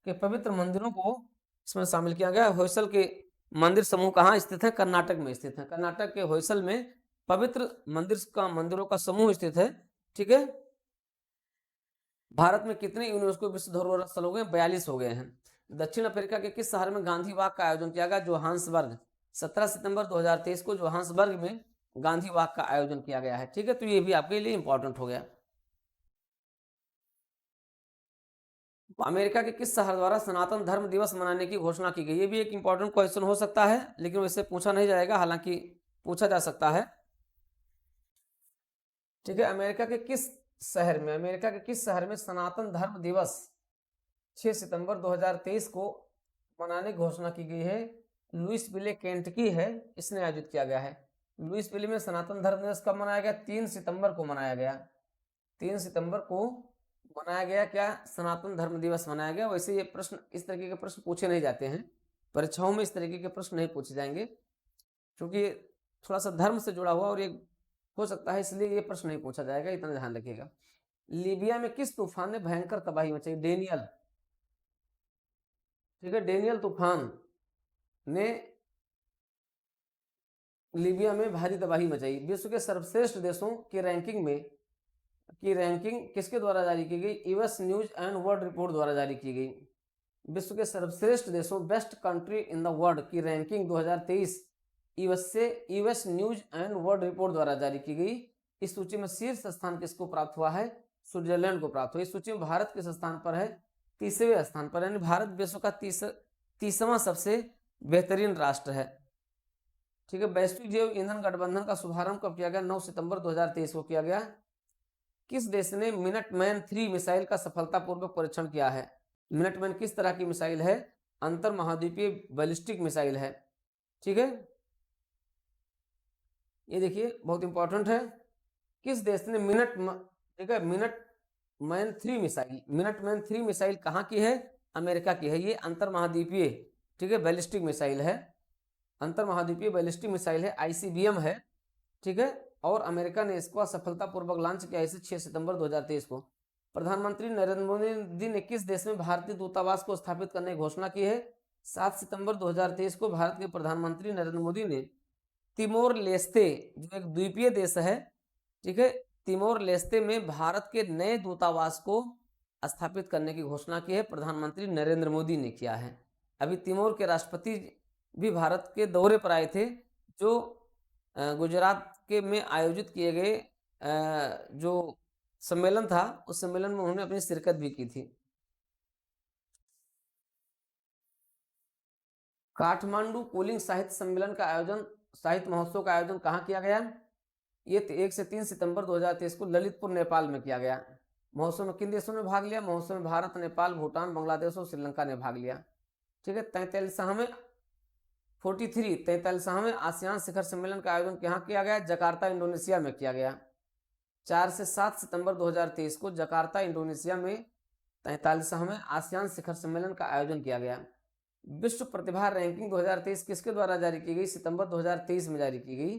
के पवित्र मंदिरों को इसमें शामिल किया गया। होयसल के मंदिर समूह कहाँ स्थित है? कर्नाटक में स्थित है। कर्नाटक के होयसल में पवित्र मंदिरों का समूह स्थित है। ठीक है, भारत में कितने यूनेस्को विश्व धरोहर स्थल हो गए? 42 हो गए हैं। दक्षिण अफ्रीका के किस शहर में गांधी वाक का आयोजन किया गया? जोहान्सबर्ग। 17 सितंबर 2023 को जोहान्सबर्ग में गांधी वाक का आयोजन किया गया है। ठीक है, तो ये भी आपके लिए इंपॉर्टेंट हो गया। अमेरिका के किस शहर द्वारा सनातन धर्म दिवस मनाने की घोषणा की गई? ये भी एक इंपॉर्टेंट क्वेश्चन हो सकता है, लेकिन वैसे पूछा नहीं जाएगा, हालांकि पूछा जा सकता है। ठीक है, अमेरिका के किस शहर में सनातन धर्म दिवस 6 सितंबर 2023 को मनाने की घोषणा की गई है? लुइसविले केंटकी है, इसने आयोजित किया गया है। लुइसविले में सनातन धर्म दिवस कब मनाया गया? 3 सितंबर को मनाया गया। 3 सितंबर को मनाया गया क्या? सनातन धर्म दिवस मनाया गया। वैसे ये प्रश्न, इस तरीके के प्रश्न पूछे नहीं जाते हैं परीक्षाओं में, इस तरीके के प्रश्न नहीं पूछे जाएंगे, क्योंकि थोड़ा सा धर्म से जुड़ा हुआ और ये हो सकता है, इसलिए ये प्रश्न नहीं पूछा जाएगा, इतना ध्यान रखिएगा। लीबिया में किस तूफान ने भयंकर तबाही मचाई? डेनियल, ठीक है, डेनियल तूफान ने लीबिया में भारी तबाही मचाई। विश्व के सर्वश्रेष्ठ देशों की रैंकिंग किसके द्वारा जारी की गई? US news and world report द्वारा जारी की गई। विश्व के सर्वश्रेष्ठ देशों, best country in the world की ranking 2023 US news and world report द्वारा जारी की गई। इस सूची में शीर्ष स्थान किसको प्राप्त हुआ है? स्विट्जरलैंड को प्राप्त हुआ। इस सूची में भारत किस स्थान पर है? तीसरे स्थान पर, यानी भारत विश्व का तीसवां सबसे बेहतरीन राष्ट्र है। ठीक है। वैश्विक जैव ईंधन गठबंधन का शुभारंभ कब किया गया? 9 सितंबर 2023 को किया गया। किस देश ने मिनटमैन 3 मिसाइल का सफलतापूर्वक परीक्षण किया है? मिनटमैन किस तरह की मिसाइल है? अंतर महाद्वीपीय बैलिस्टिक मिसाइल है। ठीक है, ये देखिए बहुत इंपॉर्टेंट है। किस देश ने मिनटमैन 3 मिसाइल कहाँ की है? अमेरिका की है। ये अंतर महाद्वीपीय, ठीक है, बैलिस्टिक मिसाइल है, अंतर महाद्वीपीय बैलिस्टिक मिसाइल है, आईसीबीएम है। ठीक है, और अमेरिका ने इसको सफलतापूर्वक लॉन्च किया इसे 6 सितंबर 2023 को। प्रधानमंत्री नरेंद्र मोदी ने किस देश में भारतीय दूतावास को स्थापित करने की घोषणा की है? 7 सितंबर 2023 को भारत के प्रधानमंत्री नरेंद्र मोदी ने तिमोर लेस्ते, जो एक द्वीपीय देश है, ठीक है, तिमोर लेस्ते में भारत के नए दूतावास को स्थापित करने की घोषणा की है। प्रधानमंत्री नरेंद्र मोदी ने किया है। अभी तिमोर के राष्ट्रपति भी भारत के दौरे पर आए थे, जो गुजरात के में आयोजित किए गए जो सम्मेलन था, उस सम्मेलन में उन्होंने अपनी शिरकत भी की थी। काठमांडू कूलिंग साहित्य सम्मेलन का आयोजन, साहित्य महोत्सव का आयोजन कहाँ किया गया? ये 1 से 3 सितंबर 2023 को ललितपुर नेपाल में किया गया। महोत्सव में किन देशों ने भाग लिया? महोत्सव में भारत, नेपाल, भूटान, बांग्लादेश और श्रीलंका ने भाग लिया। ठीक है। 43वें आसियान शिखर सम्मेलन का आयोजन कहाँ किया गया? जकार्ता, इंडोनेशिया में किया गया। 4 से 7 सितंबर 2023 को जकार्ता, इंडोनेशिया में 43वें आसियान शिखर सम्मेलन का आयोजन किया गया। विश्व प्रतिभा रैंकिंग 2023 किसके द्वारा जारी की गई? सितंबर 2023 में जारी की गई,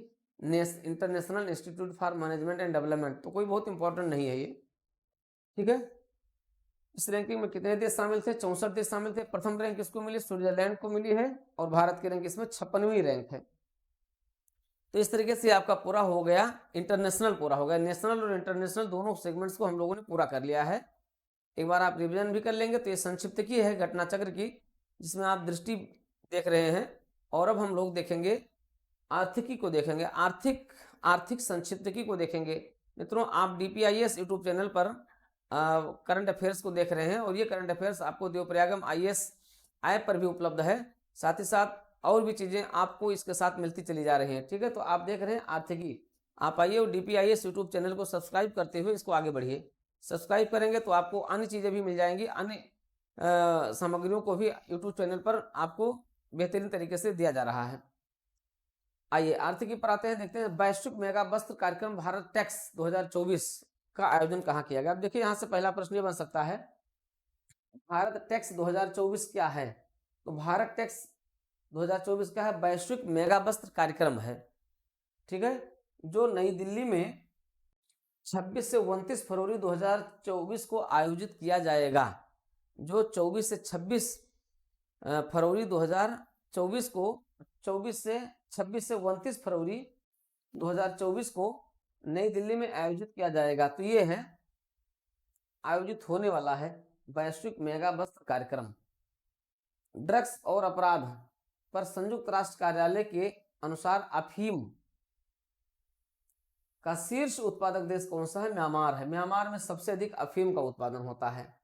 international institute for management and development. तो कोई बहुत इंपॉर्टेंट नहीं है ये। ठीक है, इस रैंकिंग में कितने देश शामिल थे? 64 देश शामिल थे। प्रथम रैंक किसको मिली? स्विट्जरलैंड को मिली है, और भारत की रैंक इसमें 56वीं रैंक है। तो इस तरीके से आपका पूरा हो गया, इंटरनेशनल पूरा हो गया। नेशनल और इंटरनेशनल दोनों सेगमेंट्स को हम लोगों ने पूरा कर लिया है। एक बार आप रिवीजन भी कर लेंगे तो ये संक्षिप्त की है घटना चक्र की, जिसमें आप दृष्टि देख रहे हैं। और अब हम लोग देखेंगे आर्थिकी को, देखेंगे आर्थिक संक्षिप्त को देखेंगे। मित्रों, आप DPIS यूट्यूब चैनल पर करंट अफेयर्स को देख रहे हैं, और ये करंट अफेयर्स आपको देवप्रयागम IAS ऐप पर भी उपलब्ध है। साथ ही साथ और भी चीज़ें आपको इसके साथ मिलती चली जा रही हैं। ठीक है, तो आप देख रहे हैं आर्थिकी। आप आइए और DPIS यूट्यूब चैनल को सब्सक्राइब करते हुए इसको आगे बढ़िए। सब्सक्राइब करेंगे तो आपको अन्य चीज़ें भी मिल जाएंगी, अन्य सामग्रियों को भी यूट्यूब चैनल पर आपको बेहतरीन तरीके से दिया जा रहा है। आइए आर्थिकी पर आते हैं, देखते हैं वैश्विक मेगा वस्त्र कार्यक्रम भारत टेक्स 2024 का आयोजन कहाँ किया गया। अब देखिए यहाँ से पहला प्रश्न ये बन सकता है, भारत टेक्स 2024 क्या है? तो भारत टेक्स 2024 क्या है? वैश्विक मेगा वस्त्र कार्यक्रम है। ठीक है, जो नई दिल्ली में 26 से 29 फरवरी 2024 को आयोजित किया जाएगा। जो 24 से 26 फरवरी 2024 को, 24 से 26 से 29 फरवरी 2024 को नई दिल्ली में आयोजित किया जाएगा। तो ये है, आयोजित होने वाला है वैश्विक मेगा वस्त्र कार्यक्रम। ड्रग्स और अपराध पर संयुक्त राष्ट्र कार्यालय के अनुसार अफीम का शीर्ष उत्पादक देश कौन सा है? म्यांमार है। म्यांमार में सबसे अधिक अफीम का उत्पादन होता है।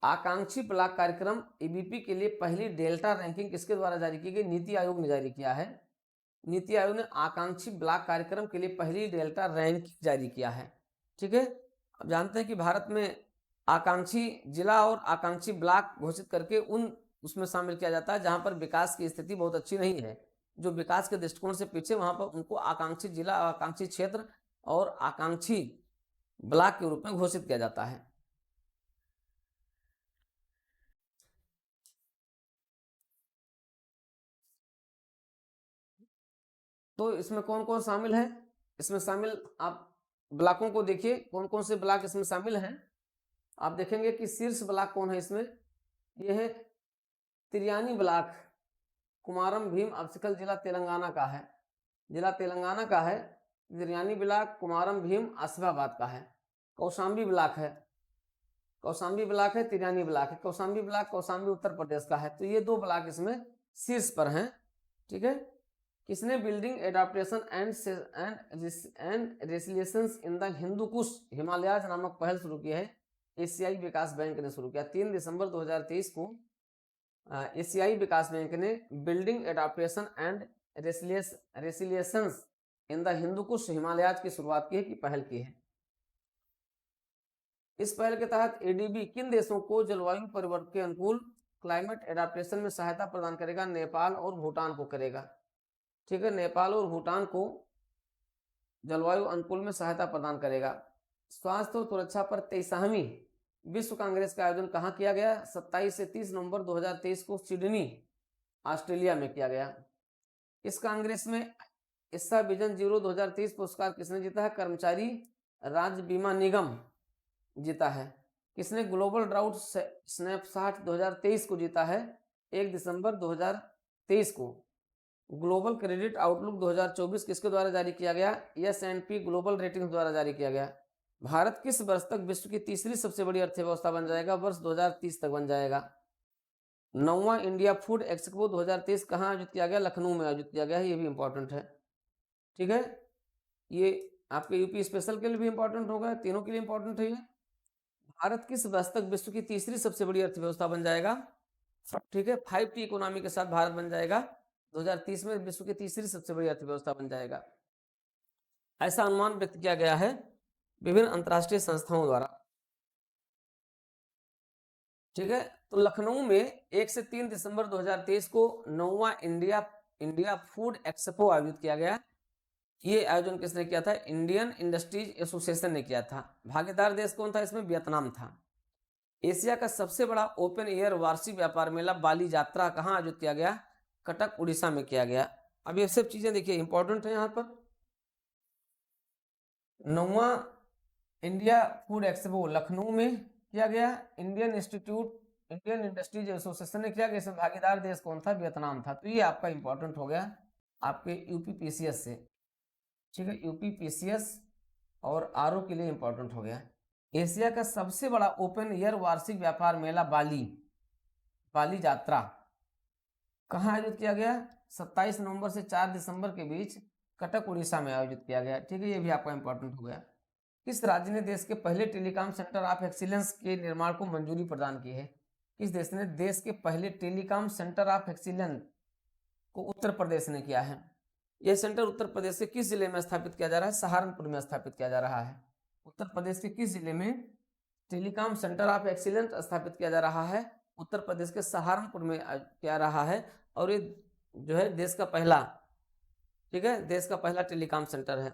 आकांक्षी ब्लॉक कार्यक्रम EBP के लिए पहली डेल्टा रैंकिंग किसके द्वारा जारी की गई? नीति आयोग ने जारी किया है। नीति आयोग ने आकांक्षी ब्लॉक कार्यक्रम के लिए पहली डेल्टा रैंकिंग जारी किया है। ठीक है, अब जानते हैं कि भारत में आकांक्षी जिला और आकांक्षी ब्लॉक घोषित करके उसमें शामिल किया जाता है जहां पर विकास की स्थिति बहुत अच्छी नहीं है, जो विकास के दृष्टिकोण से पीछे, वहां पर उनको आकांक्षी जिला, आकांक्षी क्षेत्र और आकांक्षी ब्लॉक के रूप में घोषित किया जाता है। तो इसमें कौन कौन शामिल है? इसमें शामिल आप ब्लॉकों को देखिए, कौन कौन से ब्लॉक इसमें शामिल हैं। आप देखेंगे कि शीर्ष ब्लॉक कौन है इसमें, यह है तिरयानी ब्लॉक, कुमारम भीम अबसिकल, जिला तेलंगाना का है, जिला तेलंगाना का है। तिरयानी ब्लॉक कुमारम भीम आसिफाबाद का है। कौशाम्बी ब्लॉक है, कौशाम्बी ब्लॉक है, तिरयानी ब्लॉक है। कौशाम्बी ब्लॉक कौशाम्बी उत्तर प्रदेश का है। तो ये दो ब्लॉक इसमें शीर्ष पर हैं, ठीक है। किसने building adaptation and resilience in the Hindu Kush Himalayas नामक पहल शुरू की है? एशियाई विकास बैंक ने शुरू किया। 3 दिसंबर 2023 को एशियाई विकास बैंक ने building adaptation and resilience in the Hindu Kush Himalayas की शुरुआत की है, कि पहल की है। इस पहल के तहत एडीबी किन देशों को जलवायु परिवर्तन के अनुकूल क्लाइमेट एडाप्टेशन में सहायता प्रदान करेगा? नेपाल और भूटान को करेगा, ठीक है। नेपाल और भूटान को जलवायु अनुकूल में सहायता प्रदान करेगा। स्वास्थ्य और सुरक्षा पर 23वीं विश्व कांग्रेस का आयोजन कहाँ किया गया? 27 से 30 नवंबर 2023 को सिडनी, ऑस्ट्रेलिया में किया गया। इस कांग्रेस में ईसा विजन जीरो 2023 पुरस्कार किसने जीता है? कर्मचारी राज्य बीमा निगम जीता है। किसने ग्लोबल ड्राउट स्नैपशॉट 2023 को जीता है? 1 दिसंबर 2023 को। ग्लोबल क्रेडिट आउटलुक 2024 किसके द्वारा जारी किया गया? S&P ग्लोबल रेटिंग्स द्वारा जारी किया गया। भारत किस वर्ष तक विश्व की तीसरी सबसे बड़ी अर्थव्यवस्था बन जाएगा? वर्ष 2030 तक बन जाएगा। 9वां इंडिया फूड एक्सपो 2023 कहाँ आयोजित किया गया? लखनऊ में आयोजित किया गया है। ये भी इंपॉर्टेंट है, ठीक है। ये आपके यूपी स्पेशल के लिए भी इंपॉर्टेंट होगा, तीनों के लिए इंपॉर्टेंट है ये। भारत किस वर्ष तक विश्व की तीसरी सबसे बड़ी अर्थव्यवस्था बन जाएगा? ठीक है, 5T इकोनॉमी के साथ भारत बन जाएगा 2030 में, विश्व की तीसरी सबसे बड़ी अर्थव्यवस्था बन जाएगा। ऐसा अनुमान व्यक्त किया गया है विभिन्न अंतर्राष्ट्रीय संस्थाओं द्वारा, ठीक है। तो लखनऊ में 1 से 3 दिसंबर 2023 को 9वां इंडिया फूड एक्सपो आयोजित किया गया। ये आयोजन किसने किया था? इंडियन इंडस्ट्रीज एसोसिएशन ने किया था। भागीदार देश कौन था इसमें? वियतनाम था। एशिया का सबसे बड़ा ओपन एयर वार्षिक व्यापार मेला बाली यात्रा कहाँ आयोजित किया गया? कटक, उड़ीसा में किया गया। अब ये सब चीजें देखिए इंपॉर्टेंट है यहाँ पर। 9वां इंडिया फूड एक्सपो लखनऊ में किया गया। इंडियन इंडस्ट्रीज एसोसिएशन ने किया गया। इसमें भागीदार देश कौन था? वियतनाम था। तो ये आपका इंपॉर्टेंट हो गया आपके यूपीपीसीएस से, ठीक है। यूपीपीसीएस और आरओ के लिए इंपॉर्टेंट हो गया। एशिया का सबसे बड़ा ओपन एयर वार्षिक व्यापार मेला बाली यात्रा कहाँ आयोजित किया गया? 27 नवंबर से 4 दिसंबर के बीच कटक, उड़ीसा में आयोजित किया गया, ठीक है। ये भी आपका इंपॉर्टेंट हो गया। किस राज्य ने देश के पहले टेलीकॉम सेंटर ऑफ एक्सीलेंस के निर्माण को मंजूरी प्रदान की है? किस देश ने देश के पहले टेलीकॉम सेंटर ऑफ एक्सीलेंस को? उत्तर प्रदेश ने किया है। यह सेंटर उत्तर प्रदेश के किस जिले में स्थापित किया जा रहा है? सहारनपुर में स्थापित किया जा रहा है। उत्तर प्रदेश के किस जिले में टेलीकॉम सेंटर ऑफ एक्सीलेंस स्थापित किया जा रहा है? उत्तर प्रदेश के सहारनपुर में किया रहा है। और ये जो है देश का पहला, ठीक है, देश का पहला टेलीकॉम सेंटर है।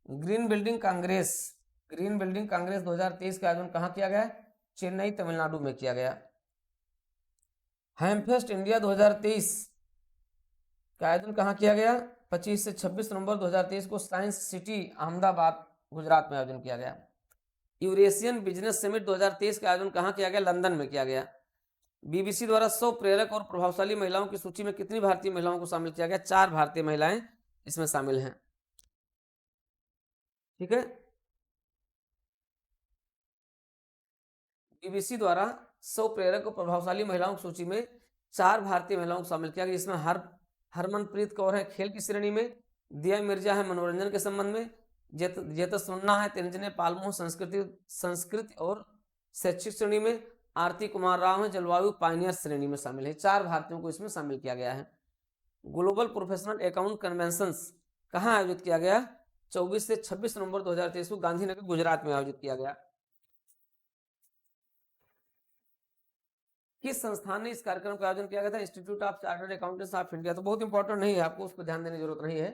ग्रीन बिल्डिंग कांग्रेस 2023 का आयोजन कहाँ किया गया? चेन्नई, तमिलनाडु में किया गया। हेमफेस्ट इंडिया 2023 का आयोजन कहाँ किया गया? 25 से 26 नवंबर 2023 को साइंस सिटी अहमदाबाद, गुजरात में आयोजन किया गया। यूरेशियन बिजनेस समिट 2023 का आयोजन कहाँ किया गया? लंदन में किया गया। बीबीसी द्वारा 100 प्रेरक और प्रभावशाली महिलाओं की सूची में कितनी भारतीय महिलाओं को शामिल किया गया? 4 भारतीय महिलाएं इसमें शामिल हैं, ठीक है। बीबीसी द्वारा 100 प्रेरक और प्रभावशाली महिलाओं की सूची में 4 भारतीय महिलाओं को शामिल किया गया, जिसमें हरमनप्रीत कौर है खेल की श्रेणी में, दिया मिर्जा है मनोरंजन के संबंध में, जेतसुन्ना है तिरंजने पालमो संस्कृति और शैक्षिक श्रेणी में, आरती कुमार राव है जलवायु पायनियर श्रेणी में शामिल है। 4 भारतीयों को इसमें शामिल किया गया है। ग्लोबल प्रोफेशनल अकाउंट कन्वेंशन कहाँ आयोजित किया गया? 24 से 26 नवंबर 2023 को गांधीनगर, गुजरात में आयोजित किया गया। किस संस्थान ने इस कार्यक्रम का आयोजन किया गया था? Institute of chartered accountants of India. तो बहुत इंपॉर्टेंट नहीं है, आपको उसको ध्यान देने की जरूरत नहीं है।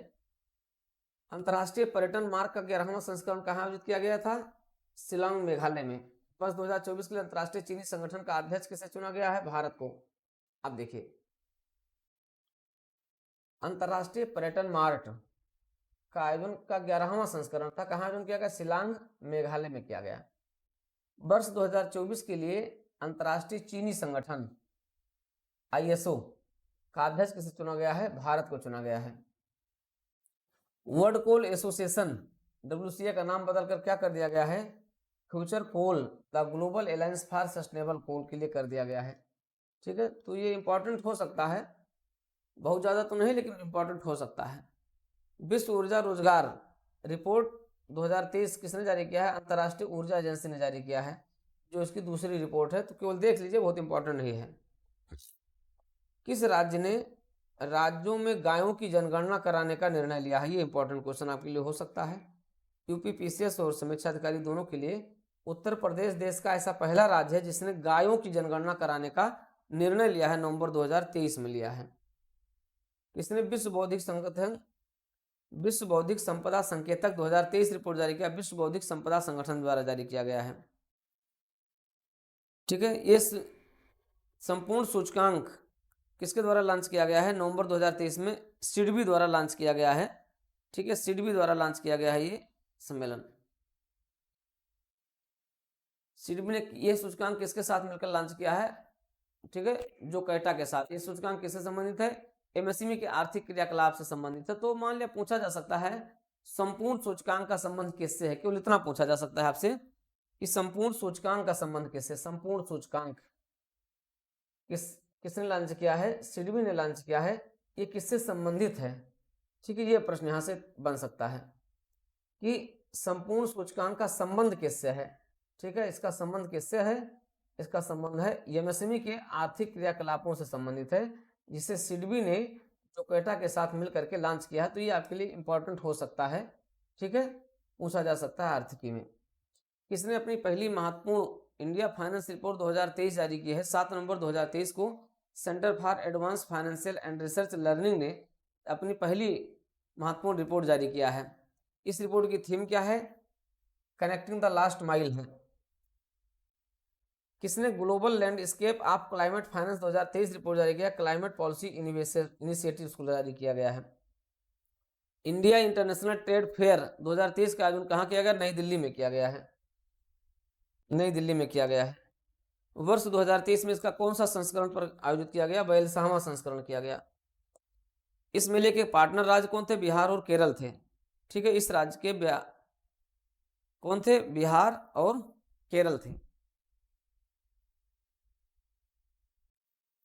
अंतर्राष्ट्रीय पर्यटन मार्ग का 11वां संस्करण कहाँ आयोजित किया गया था? शिलांग, मेघालय में। वर्ष 2024 के लिए अंतर्राष्ट्रीय चीनी संगठन का अध्यक्ष किसे चुना गया है? भारत को। अब देखिए, अंतर्राष्ट्रीय पर्यटन मार्ट का आयोजन का 11वां संस्करण था, कहाँ आयोजन किया गया? शिलांग मेघालय में किया गया। वर्ष 2024 के लिए अंतर्राष्ट्रीय चीनी संगठन ISO का अध्यक्ष किसे चुना गया है? भारत को चुना गया है। वर्ल्ड कोल एसोसिएशन WCA का नाम बदलकर क्या कर दिया गया है? Future coal the global alliance for sustainable coal के लिए कर दिया गया है। ठीक है, तो ये इंपॉर्टेंट हो सकता है, बहुत ज़्यादा तो नहीं लेकिन इंपॉर्टेंट हो सकता है। विश्व ऊर्जा रोजगार रिपोर्ट 2023 किसने जारी किया है? अंतर्राष्ट्रीय ऊर्जा एजेंसी ने जारी किया है, जो इसकी दूसरी रिपोर्ट है, तो केवल देख लीजिए, बहुत इंपॉर्टेंट नहीं है। किस राज्य ने राज्यों में गायों की जनगणना कराने का निर्णय लिया है? ये इंपॉर्टेंट क्वेश्चन आपके लिए हो सकता है। यूपी PCS और समीक्षा अधिकारी दोनों के लिए उत्तर प्रदेश देश का ऐसा पहला राज्य है जिसने गायों की जनगणना कराने का निर्णय लिया है, नवंबर 2023 में लिया है। इसने विश्व बौद्धिक संपदा संकेतक 2023 रिपोर्ट जारी किया, विश्व बौद्धिक संपदा संगठन द्वारा जारी किया गया है। ठीक है, ये संपूर्ण सूचकांक किसके द्वारा लॉन्च किया गया है? नवंबर 2023 में सिडबी द्वारा लॉन्च किया गया है। ठीक है, सिडबी द्वारा लॉन्च किया गया है ये सम्मेलन। सिडबी ने ये सूचकांक किसके साथ मिलकर लॉन्च किया है? ठीक है, जो कैटा के साथ। ये सूचकांक किससे संबंधित है? MSME के आर्थिक क्रियाकलाप से संबंधित है। तो मान लिया पूछा जा सकता है संपूर्ण सूचकांक का संबंध किससे है, केवल इतना पूछा जा सकता है आपसे कि संपूर्ण सूचकांक का संबंध किससे। संपूर्ण सूचकांक किसने लॉन्च किया है? सिडबी ने लॉन्च किया है। ये किससे संबंधित है? ठीक है, ये प्रश्न यहाँ से बन सकता है कि संपूर्ण सूचकांक का संबंध किससे है। ठीक है, इसका संबंध किससे है? इसका संबंध है MSME के आर्थिक क्रियाकलापों से संबंधित है, जिसे सिडबी ने जोकोटा के साथ मिलकर के लॉन्च किया है। तो ये आपके लिए इंपॉर्टेंट हो सकता है। ठीक है, पूछा जा सकता है आर्थिकी में। किसने अपनी पहली महत्वपूर्ण इंडिया फाइनेंस रिपोर्ट 2023 जारी की है? 7 नवंबर 2023 को centre for advance financial and research learning ने अपनी पहली महत्वपूर्ण रिपोर्ट जारी किया है। इस रिपोर्ट की थीम क्या है? कनेक्टिंग द लास्ट माइल है। किसने global landscape of climate finance 2023 report जारी किया? क्लाइमेट पॉलिसी इनिशिएटिव को जारी किया गया है। इंडिया इंटरनेशनल ट्रेड फेयर 2023 का आयोजन कहाँ किया गया? नई दिल्ली में किया गया है। नई दिल्ली में किया गया है। वर्ष 2023 में इसका कौन सा संस्करण पर आयोजित किया गया? 42वां संस्करण किया गया। इस मेले के पार्टनर राज्य कौन थे? बिहार और केरल थे। ठीक है, इस राज्य के कौन थे? बिहार और केरल थे।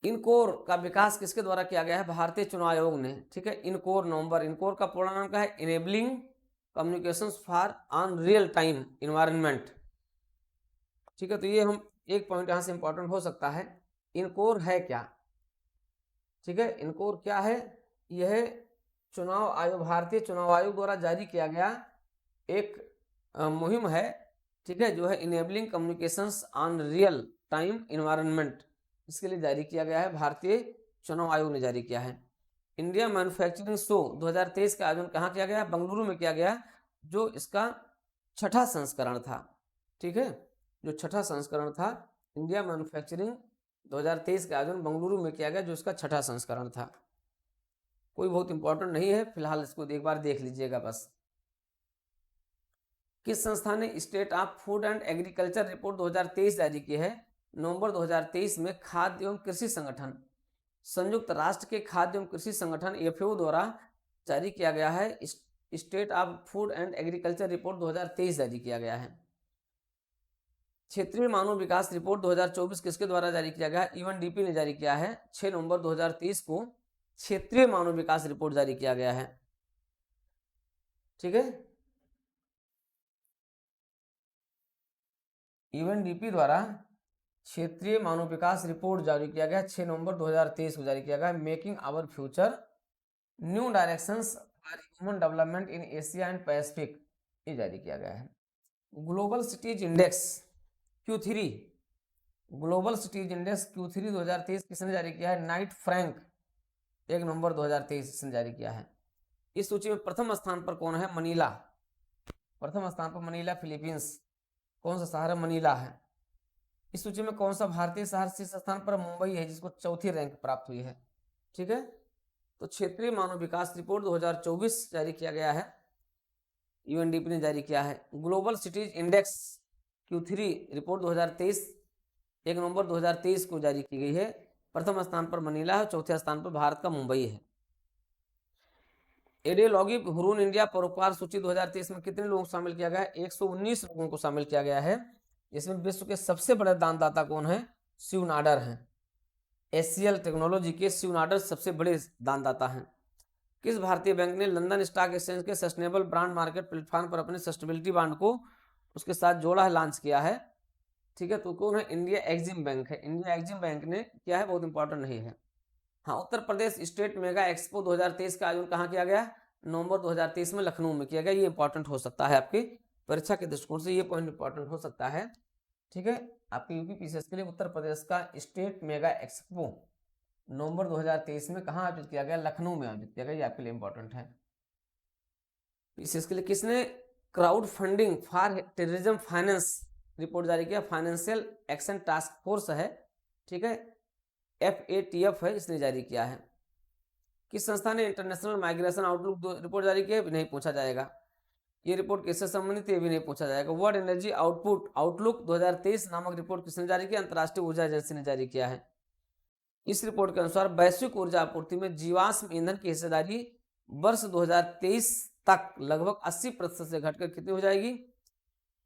इनकोर का विकास किसके द्वारा किया गया है? भारतीय चुनाव आयोग ने। ठीक है, इनकोर नवंबर, इनकोर का पूर्ण नाम क्या है? Enabling communications for on real time environment. ठीक है, तो ये हम एक पॉइंट यहां से इंपॉर्टेंट हो सकता है, इनकोर है क्या? ठीक है, इनकोर क्या है? यह चुनाव आयोग, भारतीय चुनाव आयोग द्वारा जारी किया गया एक मुहिम है। ठीक है, जो है enabling communications on real time environment, इसके लिए जारी किया गया है, भारतीय चुनाव आयोग ने जारी किया है। इंडिया मैन्युफैक्चरिंग शो 2023 का आयोजन कहाँ किया गया? बेंगलुरु में किया गया, जो इसका छठा संस्करण था। ठीक है, जो छठा संस्करण था इंडिया मैन्युफैक्चरिंग 2023 का आयोजन बेंगलुरु में किया गया, जो इसका छठा संस्करण था। कोई बहुत इंपॉर्टेंट नहीं है, फिलहाल इसको एक बार देख लीजिएगा बस। किस संस्था ने state of food and agriculture report 2023 जारी की है? नवंबर 2023 में खाद्य एवं कृषि संगठन, संयुक्त राष्ट्र के खाद्य एवं कृषि संगठन FAO द्वारा जारी किया गया है। State of food and agriculture report 2023 जारी किया गया है। क्षेत्रीय मानव विकास रिपोर्ट 2024 किसके द्वारा जारी किया गया? UNDP ने जारी किया है। 6 नवंबर 2023 को क्षेत्रीय मानव विकास रिपोर्ट जारी किया गया है। ठीक है, UNDP द्वारा क्षेत्रीय मानव विकास रिपोर्ट जारी किया गया 6 नवंबर 2023 को जारी किया गया। Making our future new directions for human development in Asia and Pacific, ये जारी किया गया है। Global cities index Q3, global cities index Q3 2023 किसने जारी किया है? नाइट फ्रैंक 1 नवंबर 2023 इसने जारी किया है। इस सूची में प्रथम स्थान पर कौन है? मनीला। प्रथम स्थान पर मनीला, फिलीपींस। कौन सा शहर है? मनीला है। इस सूची में कौन सा भारतीय शहर शीर्ष स्थान पर? मुंबई है, जिसको चौथी रैंक प्राप्त हुई है। ठीक है, तो क्षेत्रीय मानव विकास रिपोर्ट 2024 जारी किया गया है, यूएनडीपी ने जारी किया है। Global cities index Q3 report 2023 1 नवंबर 2023 को जारी की गई है। प्रथम स्थान पर मनीला है, चौथे स्थान पर भारत का मुंबई है। एडियोलॉगी हुरून इंडिया परोपकार सूची 2023 में कितने लोगों को शामिल किया गया है? 119 लोगों को शामिल किया गया है। इसमें विश्व के सबसे बड़े दानदाता कौन है? शिव नाडर हैं। एचसीएल टेक्नोलॉजी के शिव नाडर सबसे बड़े दानदाता हैं। किस भारतीय बैंक ने लंदन स्टॉक एक्सचेंज के सस्टेनेबल ब्रांड मार्केट प्लेटफॉर्म पर अपने सस्टेनेबिलिटी बांड को उसके साथ जोड़ा है, लॉन्च किया है? ठीक है, तो कौन है? इंडिया एक्जिम बैंक है। इंडिया एक्जिम बैंक ने किया है, बहुत इंपॉर्टेंट नहीं है। हाँ, Uttar Pradesh state mega expo 2023 का आयोजन कहाँ किया गया? नवंबर 2023 में लखनऊ में किया गया। ये इंपॉर्टेंट हो सकता है, आपकी परीक्षा के दृष्टिकोण से ये पॉइंट इंपॉर्टेंट हो सकता है। ठीक है, आपके यूपीपीसीएस के लिए उत्तर प्रदेश का स्टेट मेगा एक्सपो नवंबर 2023 में कहाँ आयोजित किया गया? लखनऊ में आयोजित किया गया। ये आपके लिए इंपॉर्टेंट है। पीसीएस के लिए किसने crowd funding for terrorism finance report जारी किया? फाइनेंशियल एक्शन टास्क फोर्स है, ठीक है, FATF है, इसने जारी किया है। किस संस्था ने इंटरनेशनल माइग्रेशन आउटलुक रिपोर्ट जारी किया? नहीं पूछा जाएगा। ये रिपोर्ट किससे संबंधित है? भी नहीं पूछा जाएगा। वर्ल्ड एनर्जी आउटलुक 2023 नामक रिपोर्ट किसने जारी किया? अंतर्राष्ट्रीय ऊर्जा एजेंसी ने जारी किया है। इस रिपोर्ट के अनुसार वैश्विक ऊर्जा आपूर्ति में जीवाश्म ईंधन की हिस्सेदारी वर्ष 2023 तक लगभग 80% से घटकर कितनी हो जाएगी?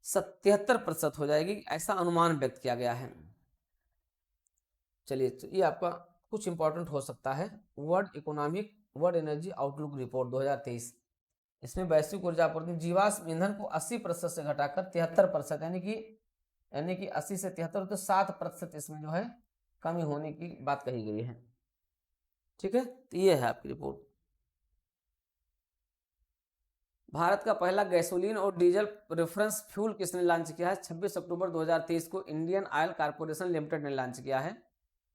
77% हो जाएगी, ऐसा अनुमान व्यक्त किया गया है। चलिए, तो ये आपका कुछ इंपॉर्टेंट हो सकता है। वर्ल्ड एनर्जी आउटलुक रिपोर्ट 2023, इसमें वैश्विक ऊर्जा आपूर्ति जीवाश्म ईंधन को 80% से घटाकर 73%, यानी कि 80 से 73 तो 7% इसमें जो है कमी होने की बात कही गई है। ठीक है, तो ये है आपकी रिपोर्ट। भारत का पहला गैसोलीन और डीजल रेफरेंस फ्यूल किसने लॉन्च किया है? 26 अक्टूबर 2023 को इंडियन ऑयल कॉर्पोरेशन लिमिटेड ने लॉन्च किया है।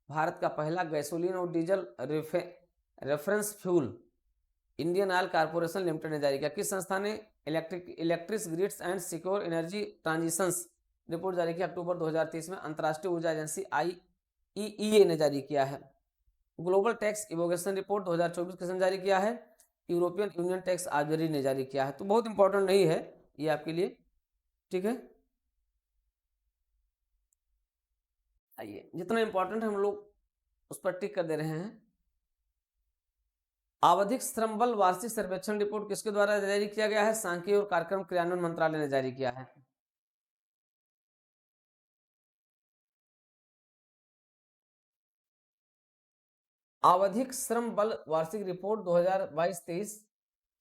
भारत का पहला गैसोलीन और diesel reference fuel Indian oil corporation limited ने जारी किया। किस संस्था ने electric grids and secure energy transitions report जारी किया? अक्टूबर 2023 में अंतर्राष्ट्रीय ऊर्जा एजेंसी IEA ने जारी किया है। ग्लोबल टैक्स इवोल्यूशन रिपोर्ट 2024 किसने जारी किया है? यूरोपियन यूनियन टैक्स ऑथोरिटी ने जारी किया है। तो बहुत इंपॉर्टेंट नहीं है ये आपके लिए। ठीक है, आइए, जितना इंपॉर्टेंट हम लोग उस पर टिक कर दे रहे हैं। आवधिक श्रम बल वार्षिक सर्वेक्षण रिपोर्ट किसके द्वारा जारी किया गया है? सांख्यिकी और कार्यक्रम क्रियान्वयन मंत्रालय ने जारी किया है। आवधिक श्रम बल वार्षिक रिपोर्ट 2022-23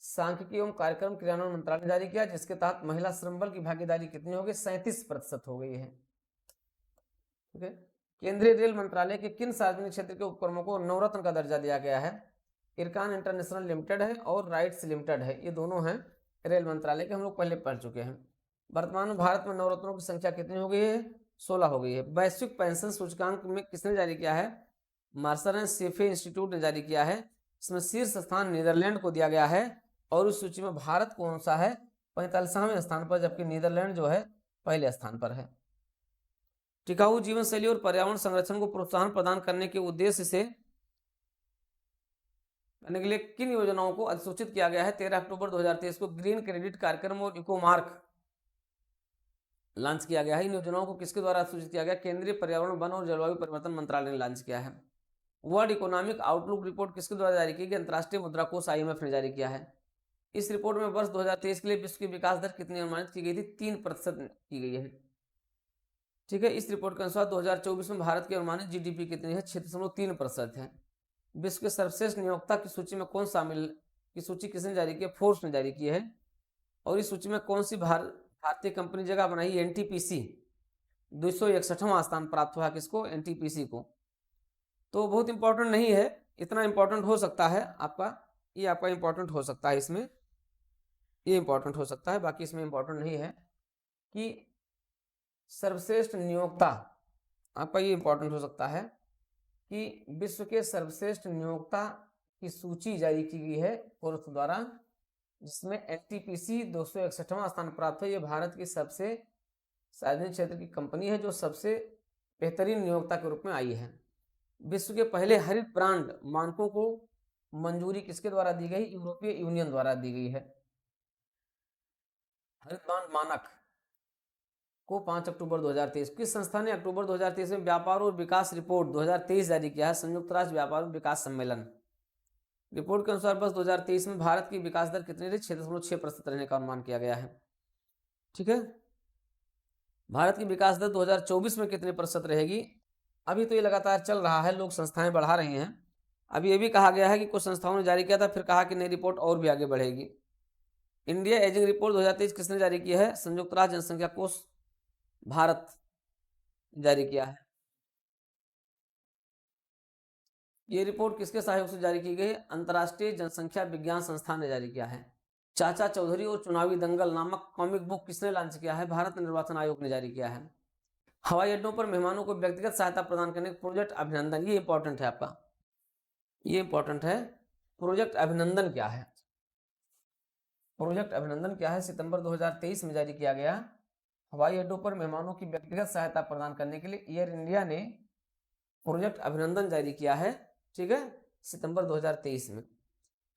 सांख्यिकी एवं कार्यक्रम क्रियान्वयन मंत्रालय ने जारी किया, जिसके तहत महिला श्रम बल की भागीदारी कितनी हो गई? 37% हो गई है। ठीक है, केंद्रीय रेल मंत्रालय के किन सार्वजनिक क्षेत्र के उपक्रमों को नवरत्न का दर्जा दिया गया है? इरकान इंटरनेशनल लिमिटेड है और राइट्स लिमिटेड है, ये दोनों हैं रेल मंत्रालय के, हम लोग पहले पढ़ चुके हैं। वर्तमान में भारत में नवरत्नों की संख्या कितनी हो गई है? 16 हो गई है। वैश्विक पेंशन सूचकांक में किसने जारी किया है? मार्शल एंड सेफे इंस्टीट्यूट ने जारी किया है। इसमें शीर्ष स्थान नीदरलैंड को दिया गया है और उस सूची में भारत कौन सा है? 45वें स्थान पर, जबकि नीदरलैंड जो है पहले स्थान पर है। टिकाऊ जीवन शैली और पर्यावरण संरक्षण को प्रोत्साहन प्रदान करने के उद्देश्य से करने के लिए किन योजनाओं को अधिसूचित किया गया है? 13 अक्टूबर 2023 को ग्रीन क्रेडिट कार्यक्रम और इको मार्क लॉन्च किया गया है। इन योजनाओं को किसके द्वारा अधिसूचित किया गया? केंद्रीय पर्यावरण वन और जलवायु परिवर्तन मंत्रालय ने लॉन्च किया है। वर्ल्ड इकोनॉमिक आउटलुक रिपोर्ट किसके द्वारा जारी की गई? अंतर्राष्ट्रीय मुद्रा कोष IMF ने जारी किया है। इस रिपोर्ट में वर्ष 2023 के लिए विश्व की विकास दर कितनी अनुमानित की गई थी? 3% की गई है। ठीक है, इस रिपोर्ट के अनुसार 2024 में भारत की अनुमानित GDP कितनी है? 6.3% है। विश्व के सर्वश्रेष्ठ नियोक्ता की सूची में कौन शामिल की सूची किसने जारी की है? फोर्ब्स ने जारी की है। और इस सूची में कौन सी भारतीय कंपनी जगह बनाई? NTPC 261वां स्थान प्राप्त हुआ किसको? NTPC को। तो बहुत इंपॉर्टेंट नहीं है, इतना इंपॉर्टेंट हो सकता है आपका, ये आपका इंपॉर्टेंट हो सकता है, इसमें ये इंपॉर्टेंट हो सकता है, बाकी इसमें इंपॉर्टेंट नहीं है कि सर्वश्रेष्ठ नियोक्ता, आपका ये इंपॉर्टेंट हो सकता है कि विश्व के सर्वश्रेष्ठ नियोक्ता की सूची जारी की गई है फोर्ब्स द्वारा, जिसमें NTPC 261वां स्थान प्राप्त है। ये भारत की सबसे सार्वजनिक क्षेत्र की कंपनी है जो सबसे बेहतरीन नियोक्ता के रूप में आई है। विश्व के पहले हरित ब्रांड मानकों को मंजूरी किसके द्वारा दी गई? यूरोपीय यूनियन द्वारा दी गई है। हरित बांध मानक को 5 अक्टूबर 2023 किस संस्था ने अक्टूबर 2023 में व्यापार और विकास रिपोर्ट 2023 जारी किया है? संयुक्त राष्ट्र व्यापार और विकास सम्मेलन। रिपोर्ट के अनुसार वर्ष 2023 में भारत की विकास दर कितनी रही? 6.6% रहने का अनुमान किया गया है। ठीक है, भारत की विकास दर 2024 में कितने प्रतिशत रहेगी? अभी तो ये लगातार चल रहा है, लोग संस्थाएं बढ़ा रही हैं। अभी ये भी कहा गया है कि कुछ संस्थाओं ने जारी किया था, फिर कहा कि नई रिपोर्ट और भी आगे बढ़ेगी। इंडिया एजिंग रिपोर्ट 2023 किसने जारी की है? संयुक्त राष्ट्र जनसंख्या कोष भारत जारी किया है। ये रिपोर्ट किसके सहयोग से जारी की गई? अंतर्राष्ट्रीय जनसंख्या विज्ञान संस्थान ने जारी किया है। चाचा चौधरी और चुनावी दंगल नामक कॉमिक बुक किसने लॉन्च किया है? भारत निर्वाचन आयोग ने जारी किया है। हवाई अड्डों पर मेहमानों को व्यक्तिगत सहायता प्रदान करने प्रोजेक्ट अभिनंदन, ये इंपॉर्टेंट है आपका, ये इंपॉर्टेंट है। प्रोजेक्ट अभिनंदन क्या है? प्रोजेक्ट अभिनंदन क्या है? सितंबर 2023 में जारी किया गया। हवाई अड्डों पर मेहमानों की व्यक्तिगत सहायता प्रदान करने के लिए एयर इंडिया ने प्रोजेक्ट अभिनंदन जारी किया है। ठीक है, सितंबर 2023 में।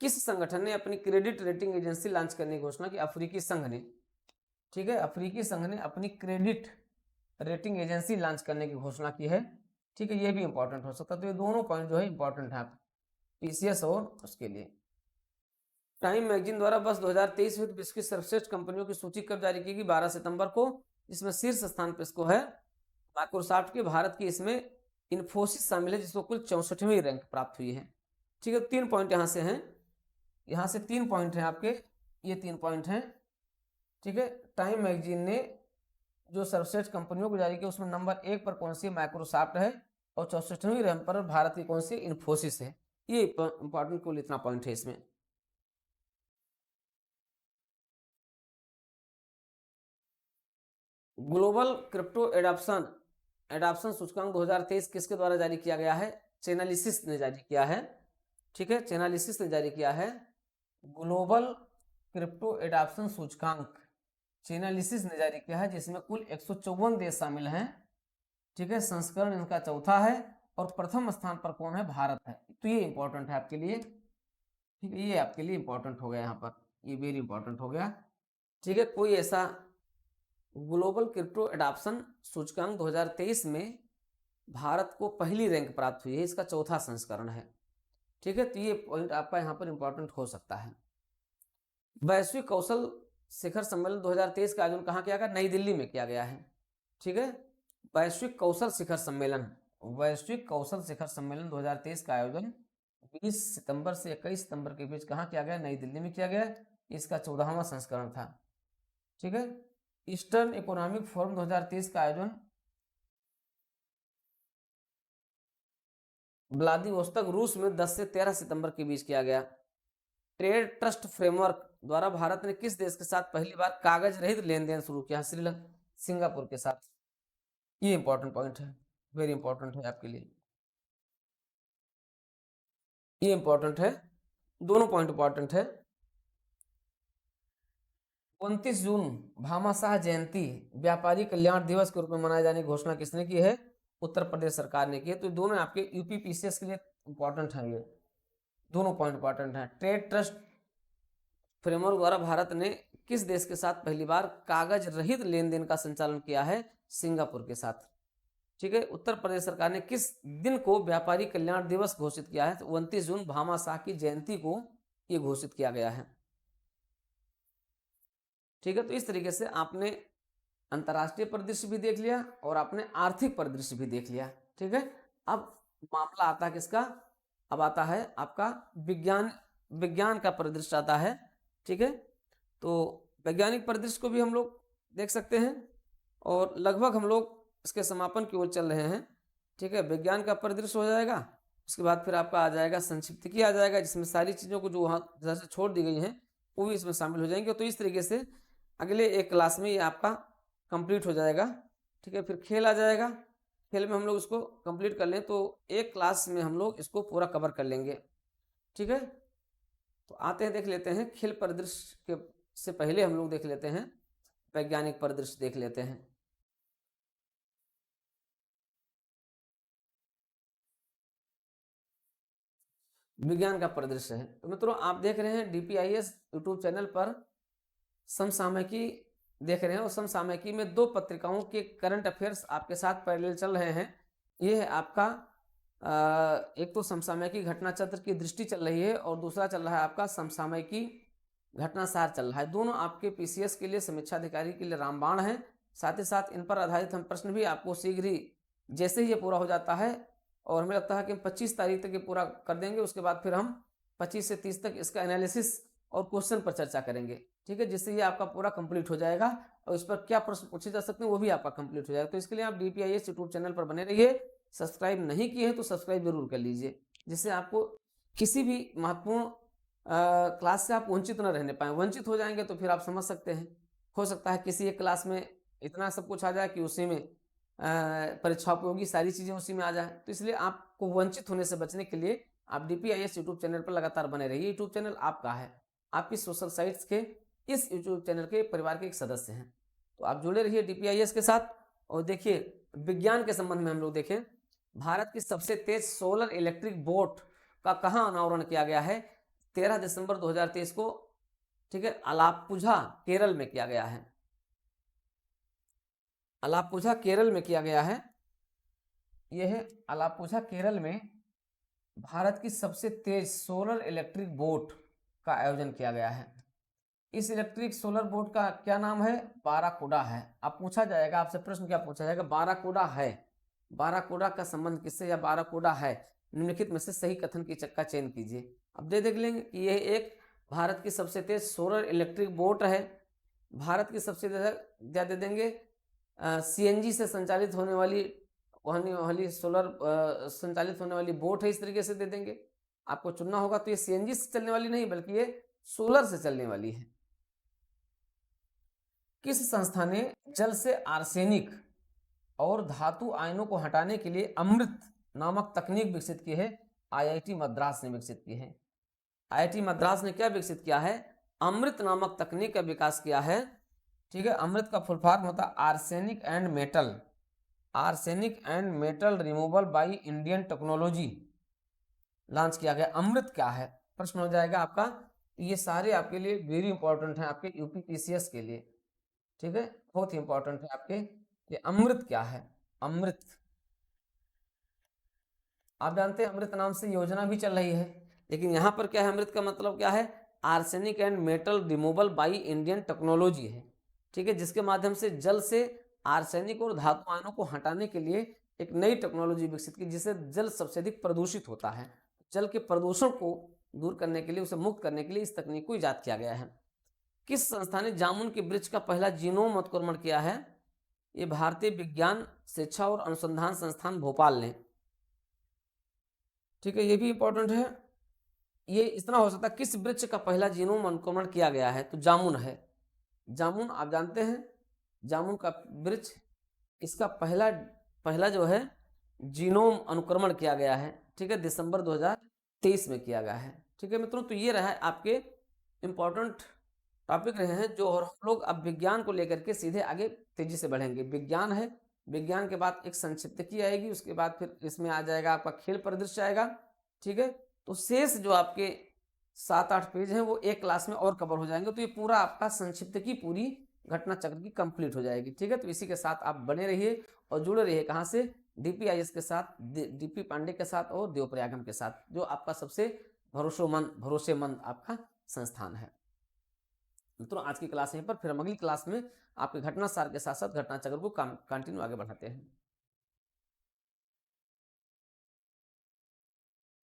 किस संगठन ने अपनी क्रेडिट रेटिंग एजेंसी लॉन्च करने की घोषणा की? अफ्रीकी संघ ने। ठीक है, अफ्रीकी संघ ने अपनी क्रेडिट रेटिंग एजेंसी लॉन्च करने की घोषणा की है। ठीक है, ये भी इंपॉर्टेंट हो सकता है। तो ये दोनों पॉइंट जो है इंपॉर्टेंट है पीसीएस और उसके लिए। टाइम मैगजीन द्वारा वर्ष 2023 में विश्व की सर्वश्रेष्ठ कंपनियों की सूची कब जारी की गई? 12 सितंबर को। इसमें शीर्ष स्थान पर इसको है माइक्रोसॉफ्ट के, भारत की इसमें इन्फोसिस शामिल है जिसको कुल 64वीं रैंक प्राप्त हुई है। ठीक है, 3 पॉइंट यहाँ से हैं, यहाँ से 3 पॉइंट हैं आपके, ये 3 पॉइंट हैं। ठीक है, टाइम मैगजीन ने जो सर्वश्रेष्ठ कंपनियों को जारी किया उसमें नंबर 1 पर कौन सी? माइक्रोसॉफ्ट है, और 64वीं रैंक पर भारत की कौन सी? इन्फोसिस है। ये इंपॉर्टेंट कुल इतना पॉइंट है इसमें। ग्लोबल क्रिप्टो एडाप्शन सूचकांक 2023 किसके द्वारा जारी किया गया है? चेनालिसिस ने जारी किया है। ठीक है, चेनालिसिस ने जारी किया है ग्लोबल क्रिप्टो एडाप्शन सूचकांक, चेनालिसिस ने जारी किया है, जिसमें कुल 154 देश शामिल हैं। ठीक है, संस्करण इनका चौथा है, और प्रथम स्थान पर कौन है? भारत है। तो ये इंपॉर्टेंट है आपके लिए। ठीक है, ये आपके लिए इंपॉर्टेंट हो गया, यहाँ पर ये वेरी इंपॉर्टेंट हो गया। ठीक है, कोई ऐसा ग्लोबल क्रिप्टो एडाप्शन सूचकांक 2023 में भारत को पहली रैंक प्राप्त हुई है, इसका चौथा संस्करण है। ठीक है, तो ये पॉइंट आपका यहाँ पर इंपॉर्टेंट हो सकता है। वैश्विक कौशल शिखर सम्मेलन 2023 का आयोजन कहाँ किया गया? नई दिल्ली में किया गया है। ठीक है, वैश्विक कौशल शिखर सम्मेलन, वैश्विक कौशल शिखर सम्मेलन 2023 का आयोजन 20 सितंबर से 21 सितंबर के बीच कहाँ किया गया? नई दिल्ली में किया गया। इसका 14वां संस्करण था। ठीक है, ईस्टर्न इकोनॉमिक फोरम 2023 का आयोजन व्लादिवोस्तोक रूस में 10 से 13 सितंबर के बीच किया गया। ट्रेड ट्रस्ट फ्रेमवर्क द्वारा भारत ने किस देश के साथ पहली बार कागज रहित लेन देन शुरू किया? श्रीलंका, सिंगापुर के साथ। ये इंपॉर्टेंट पॉइंट है, वेरी इंपॉर्टेंट है आपके लिए, ये इंपॉर्टेंट है, दोनों पॉइंट इंपॉर्टेंट है। 29 जून भामाशाह जयंती व्यापारी कल्याण दिवस के रूप में मनाए जाने की घोषणा किसने की है? उत्तर प्रदेश सरकार ने की है। तो दोनों आपके यूपी पीसीएस के लिए इंपॉर्टेंट है, ये दोनों पॉइंट इंपॉर्टेंट है। ट्रेड ट्रस्ट फ्रेमवर्क द्वारा भारत ने किस देश के साथ पहली बार कागज रहित लेन देन का संचालन किया है? सिंगापुर के साथ। ठीक है, उत्तर प्रदेश सरकार ने किस दिन को व्यापारी कल्याण दिवस घोषित किया है? तो 29 जून भामाशाह की जयंती को ये घोषित किया गया है। ठीक है, तो इस तरीके से आपने अंतर्राष्ट्रीय परिदृश्य भी देख लिया और आपने आर्थिक परिदृश्य भी देख लिया। ठीक है, अब मामला आता है किसका? अब आता है आपका विज्ञान का परिदृश्य आता है। ठीक है, तो वैज्ञानिक परिदृश्य को भी हम लोग देख सकते हैं, और लगभग हम लोग इसके समापन की ओर चल रहे हैं। ठीक है, विज्ञान का परिदृश्य हो जाएगा, उसके बाद फिर आपका आ जाएगा संक्षिप्त आ जाएगा, जिसमें सारी चीज़ों को जो वहाँ जैसे से छोड़ दी गई हैं वो भी इसमें शामिल हो जाएंगे। तो इस तरीके से अगले एक क्लास में ये आपका कंप्लीट हो जाएगा। ठीक है, फिर खेल आ जाएगा, खेल में हम लोग इसको कंप्लीट कर लें तो एक क्लास में हम लोग इसको पूरा कवर कर लेंगे। ठीक है, तो आते हैं देख लेते हैं खेल परिदृश्य के से पहले हम लोग देख लेते हैं वैज्ञानिक परिदृश्य देख लेते हैं। विज्ञान का परिदृश्य है। तो मित्रों आप देख रहे हैं डीपीआईएस यूट्यूब चैनल पर समसामयिकी देख रहे हैं, और समसामयिकी में दो पत्रिकाओं के करंट अफेयर्स आपके साथ पैरेलल चल रहे हैं। ये है आपका एक तो समसामयिकी घटना चक्र की दृष्टि चल रही है, और दूसरा चल रहा है आपका समसामयिकी घटनासार चल रहा है। दोनों आपके पीसीएस के लिए, समीक्षा अधिकारी के लिए रामबाण है। साथ ही साथ इन पर आधारित हम प्रश्न भी आपको शीघ्र ही, जैसे ही ये पूरा हो जाता है, और हमें लगता है कि हम 25 तारीख तक ये पूरा कर देंगे, उसके बाद फिर हम 25 से 30 तक इसका एनालिसिस और क्वेश्चन पर चर्चा करेंगे, ठीक है, जिससे ये आपका पूरा कंप्लीट हो जाएगा, और इस पर क्या प्रश्न पूछे जा सकते हैं वो भी आपका कंप्लीट हो जाएगा। तो इसके लिए आप डीपीआईएस यूट्यूब चैनल पर बने रहिए। सब्सक्राइब नहीं किए हैं तो सब्सक्राइब जरूर कर लीजिए, जिससे आपको किसी भी महत्वपूर्ण क्लास से आप वंचित न रहने पाए। वंचित हो जाएंगे तो फिर आप समझ सकते हैं, हो सकता है किसी एक क्लास में इतना सब कुछ आ जाए कि उसी में परीक्षा उपयोगी सारी चीज़ें उसी में आ जाए। तो इसलिए आपको वंचित होने से बचने के लिए आप डीपीआईएस यूट्यूब चैनल पर लगातार बने रहिए। यूट्यूब चैनल आपका है, आपकी सोशल साइट्स के इस यूट्यूब चैनल के परिवार के एक सदस्य हैं। तो आप जुड़े रहिए डीपीआईएस के साथ। और देखिए विज्ञान के संबंध में हम लोग देखें, भारत की सबसे तेज सोलर इलेक्ट्रिक बोट का कहाँ अनावरण किया गया है? 13 दिसंबर 2023 को, ठीक है, अलाप्पुझा केरल में किया गया है। अलाप्पुझा केरल में किया गया है। यह है अलाप्पुझा केरल में भारत की सबसे तेज सोलर इलेक्ट्रिक बोट का आयोजन किया गया है। इस इलेक्ट्रिक सोलर बोट का क्या नाम है? बाराकूडा है। अब पूछा जाएगा आपसे प्रश्न, क्या पूछा जाएगा? बाराकूडा है। बाराकूडा का संबंध किससे या बाराकूडा है? निम्नलिखित में से सही कथन की चक्का चयन कीजिए। अब देख लेंगे कि यह एक भारत की सबसे तेज सोलर इलेक्ट्रिक बोट है। भारत की सबसे ज्यादा दे देंगे सीएनजी से संचालित होने वाली सोलर संचालित होने वाली बोट है, इस तरीके से दे देंगे। आपको चुनना होगा, तो ये सीएनजी से चलने वाली नहीं बल्कि ये सोलर से चलने वाली है। किस संस्था ने जल से आर्सेनिक और धातु आयनों को हटाने के लिए अमृत नामक तकनीक विकसित की है? आईआईटी मद्रास ने विकसित की है। आईआईटी मद्रास ने क्या विकसित किया है? अमृत नामक तकनीक का विकास किया है, ठीक है। अमृत का फुल फॉर्म होता है arsenic and metal, arsenic and metal removal by Indian technology launch किया गया। अमृत क्या है प्रश्न हो जाएगा आपका। ये सारे आपके लिए वेरी इंपॉर्टेंट हैं, आपके यूपी पीसीएस के लिए, ठीक है, बहुत ही इंपॉर्टेंट है आपके। ये अमृत क्या है? अमृत आप जानते हैं अमृत नाम से योजना भी चल रही है, लेकिन यहाँ पर क्या है? अमृत का मतलब क्या है? Arsenic and metal removal by Indian technology है, ठीक है, जिसके माध्यम से जल से आर्सेनिक और धातु आयनों को हटाने के लिए एक नई टेक्नोलॉजी विकसित की, जिससे जल सबसे अधिक प्रदूषित होता है। जल के प्रदूषण को दूर करने के लिए, उसे मुक्त करने के लिए इस तकनीक को इजाद किया गया है। किस संस्था ने जामुन के वृक्ष का पहला जीनोम उत्क्रमण किया है? ये भारतीय विज्ञान शिक्षा और अनुसंधान संस्थान भोपाल ने, ठीक है, ये भी इंपॉर्टेंट है। ये इतना हो सकता है, किस वृक्ष का पहला जीनोम अनुक्रमण किया गया है? तो जामुन है। जामुन आप जानते हैं, जामुन का वृक्ष, इसका पहला जो है जीनोम अनुक्रमण किया गया है, ठीक है, दिसंबर 2023 में किया गया है, ठीक है मित्रों। तो ये रहा है आपके इंपॉर्टेंट टॉपिक रहे हैं जो, और हम लोग अब विज्ञान को लेकर के सीधे आगे तेजी से बढ़ेंगे। विज्ञान है, विज्ञान के बाद एक संक्षिप्तकी आएगी, उसके बाद फिर इसमें आ जाएगा आपका खेल परिदृश्य आएगा, ठीक है। तो शेष जो आपके 7-8 पेज हैं वो एक क्लास में और कवर हो जाएंगे, तो ये पूरा आपका संक्षिप्तकी पूरी घटना चक्र की कंप्लीट हो जाएगी, ठीक है। तो इसी के साथ आप बने रहिए और जुड़े रहिए, कहाँ से? डीपीआईएस के साथ, डीपी पांडे के साथ और देवप्रयागम के साथ, जो आपका सबसे भरोसेमंद आपका संस्थान है। मित्रों आज की क्लास यहीं पर, फिर हम अगली क्लास में आपके घटना सार के साथ साथ घटना चक्र को कंटिन्यू आगे बढ़ाते हैं।